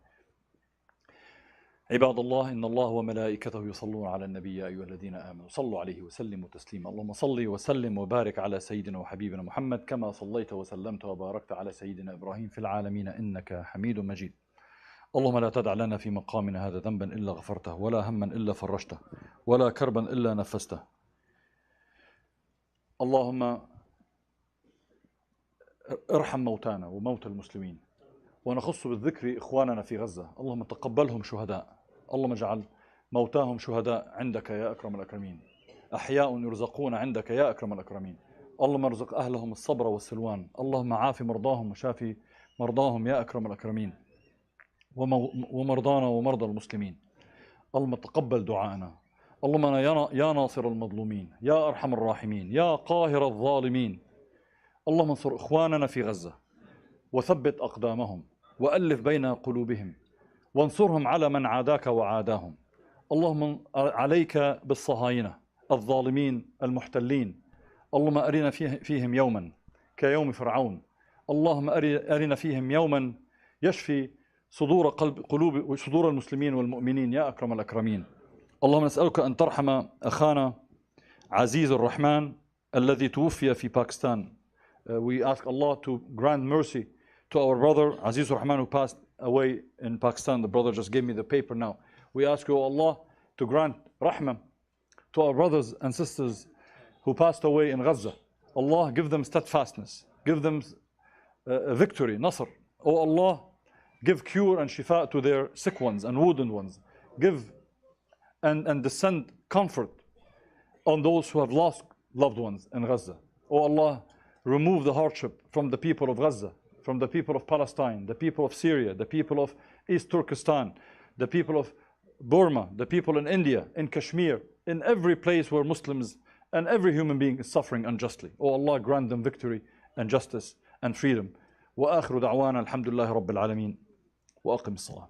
عباد الله إن الله وملائكته يصلون على النبي يا أيها الذين آمنوا صلوا عليه وسلموا تسليما اللهم صل وسلم وبارك على سيدنا وحبيبنا محمد كما صليت وسلمت وباركت على سيدنا إبراهيم في العالمين إنك حميد مجيد اللهم لا تدع لنا في مقامنا هذا ذنبا إلا غفرته ولا هما إلا فرجته ولا كربا إلا نفسته اللهم ارحم موتانا وموتى المسلمين ونخص بالذكر إخواننا في غزة اللهم تقبلهم شهداء اللهم اجعل موتاهم شهداء عندك يا أكرم الأكرمين أحياء يرزقون عندك يا أكرم الأكرمين اللهم ارزق أهلهم الصبر والسلوان اللهم عافي مرضاهم وشافي مرضاهم يا أكرم الأكرمين ومرضانا ومرضى المسلمين اللهم تقبل دعاءنا اللهم يا ناصر المظلومين يا أرحم الراحمين يا قاهر الظالمين اللهم انصر إخواننا في غزة وثبت أقدامهم وألف بين قلوبهم وانصرهم على من عاداك وعاداهم اللهم عليك بالصهاينة الظالمين المحتلين اللهم أرنا فيهم يوما كيوم فرعون اللهم أرنا فيهم يوما يشفي صدور المسلمين والمؤمنين يا أكرم الأكرمين اللهم نسألك أن ترحم أخانا عزيز الرحمن الذي توفي في باكستان. We ask Allah to grant mercy to our brother Aziz Rahman who passed away in Pakistan. The brother just gave me the paper now. We ask you, Allah, to grant rahmah to our brothers and sisters who passed away in Gaza. Allah, give them steadfastness, give them victory, nasr. Oh Allah, give cure and shifa to their sick ones and wounded ones. Give and descend comfort on those who have lost loved ones in Gaza. Oh Allah, remove the hardship from the people of Gaza, from the people of Palestine, the people of Syria, the people of East Turkestan, the people of Burma, the people in India, in Kashmir, in every place where Muslims and every human being is suffering unjustly. Oh Allah, grant them victory and justice and freedom. وآخر دعوانا الحمد لله رب العالمين وأقم الصلاة.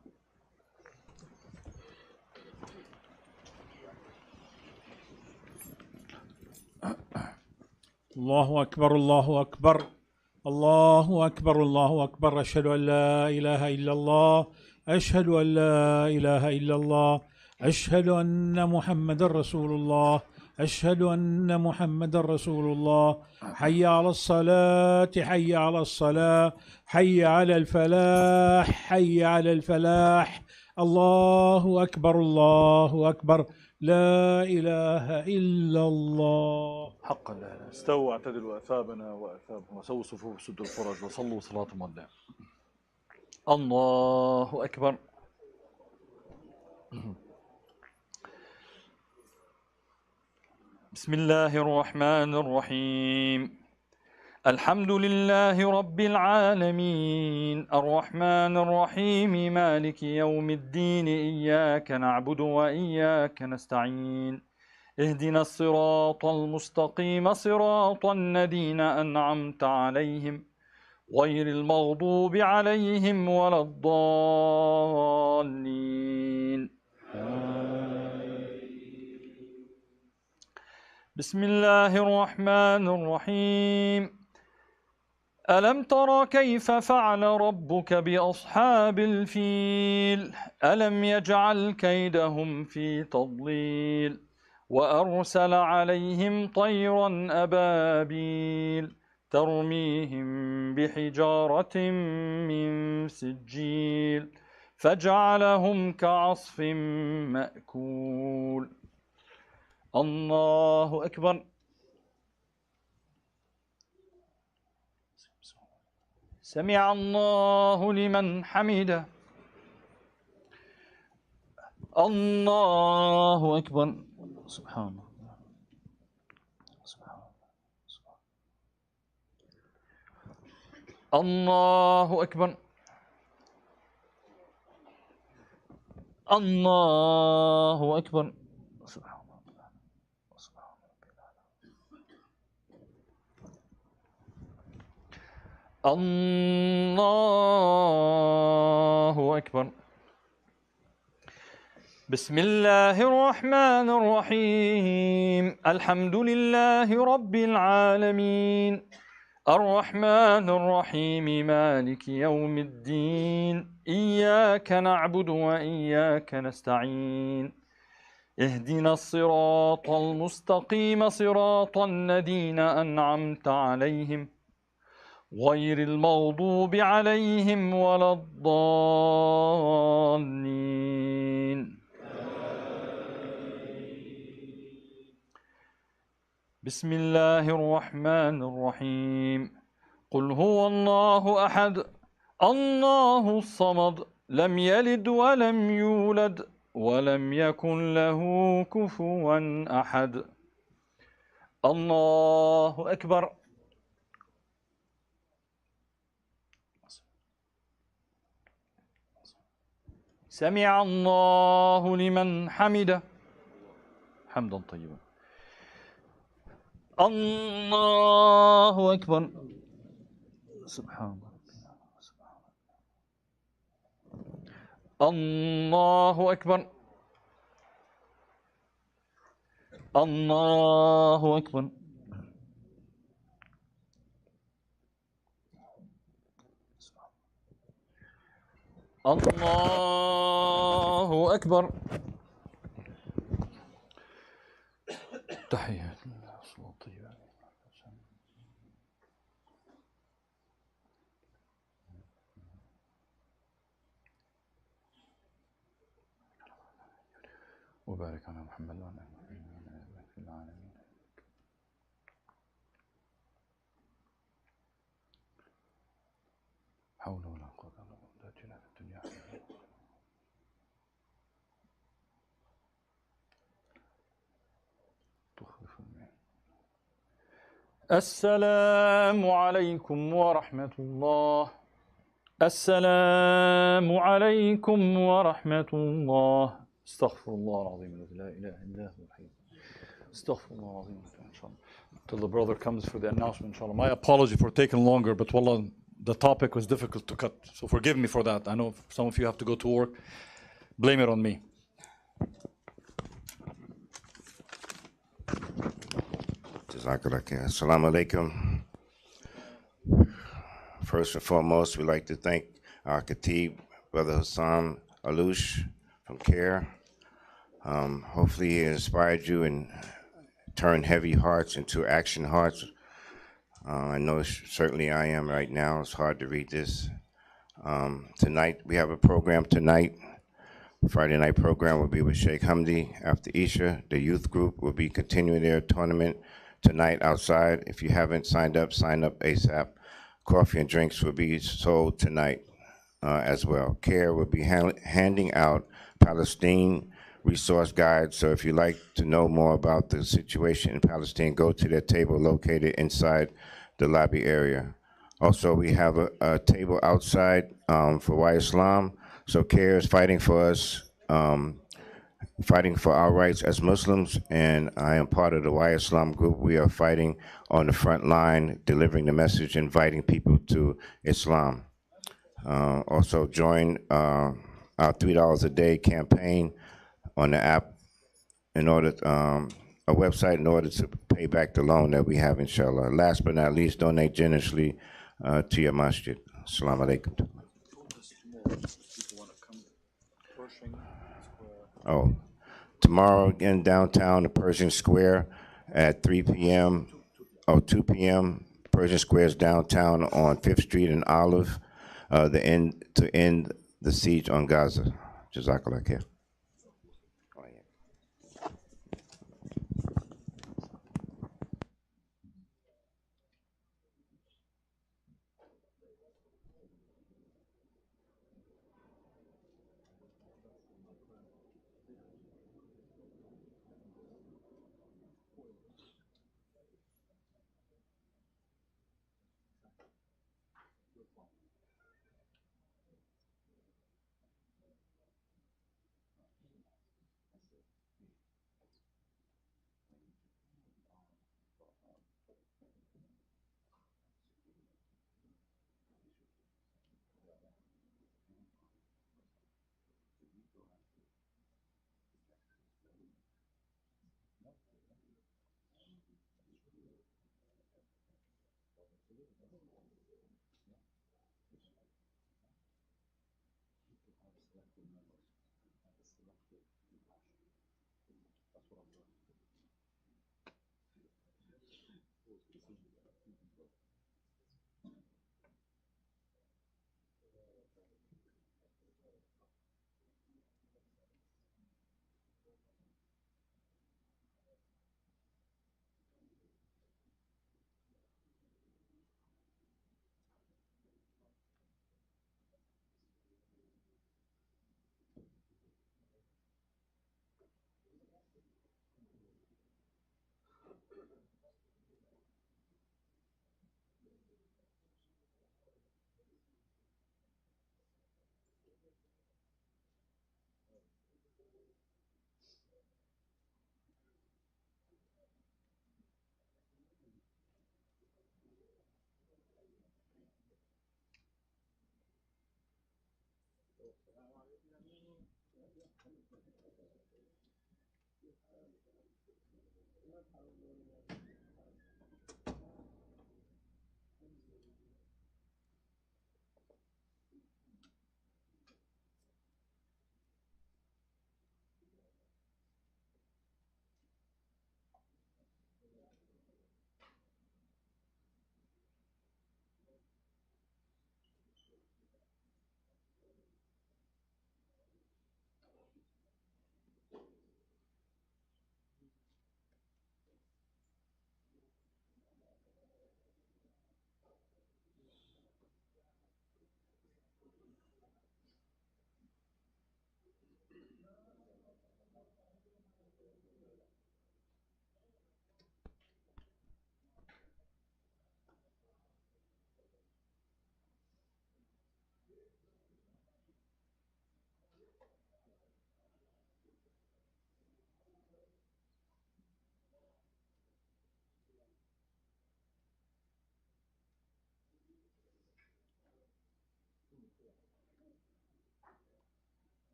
الله أكبر الله أكبر الله أكبر الله أكبر. أشهد أن لا إله إلا الله أشهد أن لا إله إلا الله أشهد أن محمد رسول الله أشهد أن محمد رسول الله. حي على الصلاة حي على الصلاة حي على الفلاح حي على الفلاح. الله أكبر الله أكبر لا إله إلا الله. حقا لا إله. استووا واعتدلوا أثابنا وأثابهم وسووا صفوف سدوا الفرج وصلوا صلاة مودع. الله أكبر. بسم الله الرحمن الرحيم. الحمد لله رب العالمين الرحمن الرحيم مالك يوم الدين إياك نعبد وإياك نستعين اهدنا الصراط المستقيم صراط الذين أنعمت عليهم غير المغضوب عليهم ولا الضالين. بسم الله الرحمن الرحيم. ألم تر كيف فعل ربك بأصحاب الفيل ألم يجعل كيدهم في تضليل وأرسل عليهم طيرا أبابيل ترميهم بحجارة من سجيل فجعلهم كعصف مأكول. الله أكبر. سمع الله لمن حمده. الله أكبر. سبحان الله. الله أكبر. الله أكبر. سبحان الله. الله أكبر. بسم الله الرحمن الرحيم. الحمد لله رب العالمين الرحمن الرحيم مالك يوم الدين إياك نعبد وإياك نستعين اهدنا الصراط المستقيم صراط الذين أنعمت عليهم غير المغضوب عليهم ولا الضالين. بسم الله الرحمن الرحيم. قل هو الله أحد الله الصمد لم يلد ولم يولد ولم يكن له كفوا أحد. الله أكبر. سمع الله لمن حمده. حمدا طيبا. الله أكبر. سبحان الله. الله أكبر. الله أكبر. الله أكبر. تحيات الله صلاة طيبة. وبارك على محمد وعلى آله في العالمين. حول ولا قوة إلا بالله آتنا في الدنيا حسنة. السلام عليكم ورحمة الله. السلام عليكم ورحمة الله. استغفر الله العظيم الذي لا إله إلا هو الحي. استغفر الله العظيم. Inshallah. Till the brother comes for the announcement, inshallah. My apology for taking longer, but wallah, the topic was difficult to cut. So forgive me for that. I know some of you have to go to work. Blame it on me. Assalamu alaikum. First and foremost, we'd like to thank our Khatib, Brother Hassan Alush from CARE. Hopefully he inspired you and turned heavy hearts into action hearts. I know certainly I am right now. It's hard to read this. Tonight, we have a program tonight. Friday night program will be with Sheikh Hamdi. After Isha, the youth group will be continuing their tournament tonight outside. If you haven't signed up, sign up ASAP. Coffee and drinks will be sold tonight as well. CARE will be handing out Palestine resource guides. So if you'd like to know more about the situation in Palestine, go to their table located inside the lobby area. Also, we have a table outside for Why Islam. So CARE is fighting for us, fighting for our rights as Muslims, and I am part of the Why Islam group. We are fighting on the front line, delivering the message, inviting people to Islam. Also join our $3 a day campaign on the app in order, a website in order to pay back the loan that we have, inshallah. Last but not least, donate generously to your masjid. Assalamu alaikum. Oh, tomorrow again downtown, the Pershing Square at 3 p.m. 2 p.m. Pershing Square is downtown on 5th Street and Olive, to end the siege on Gaza. Jazakallah khair.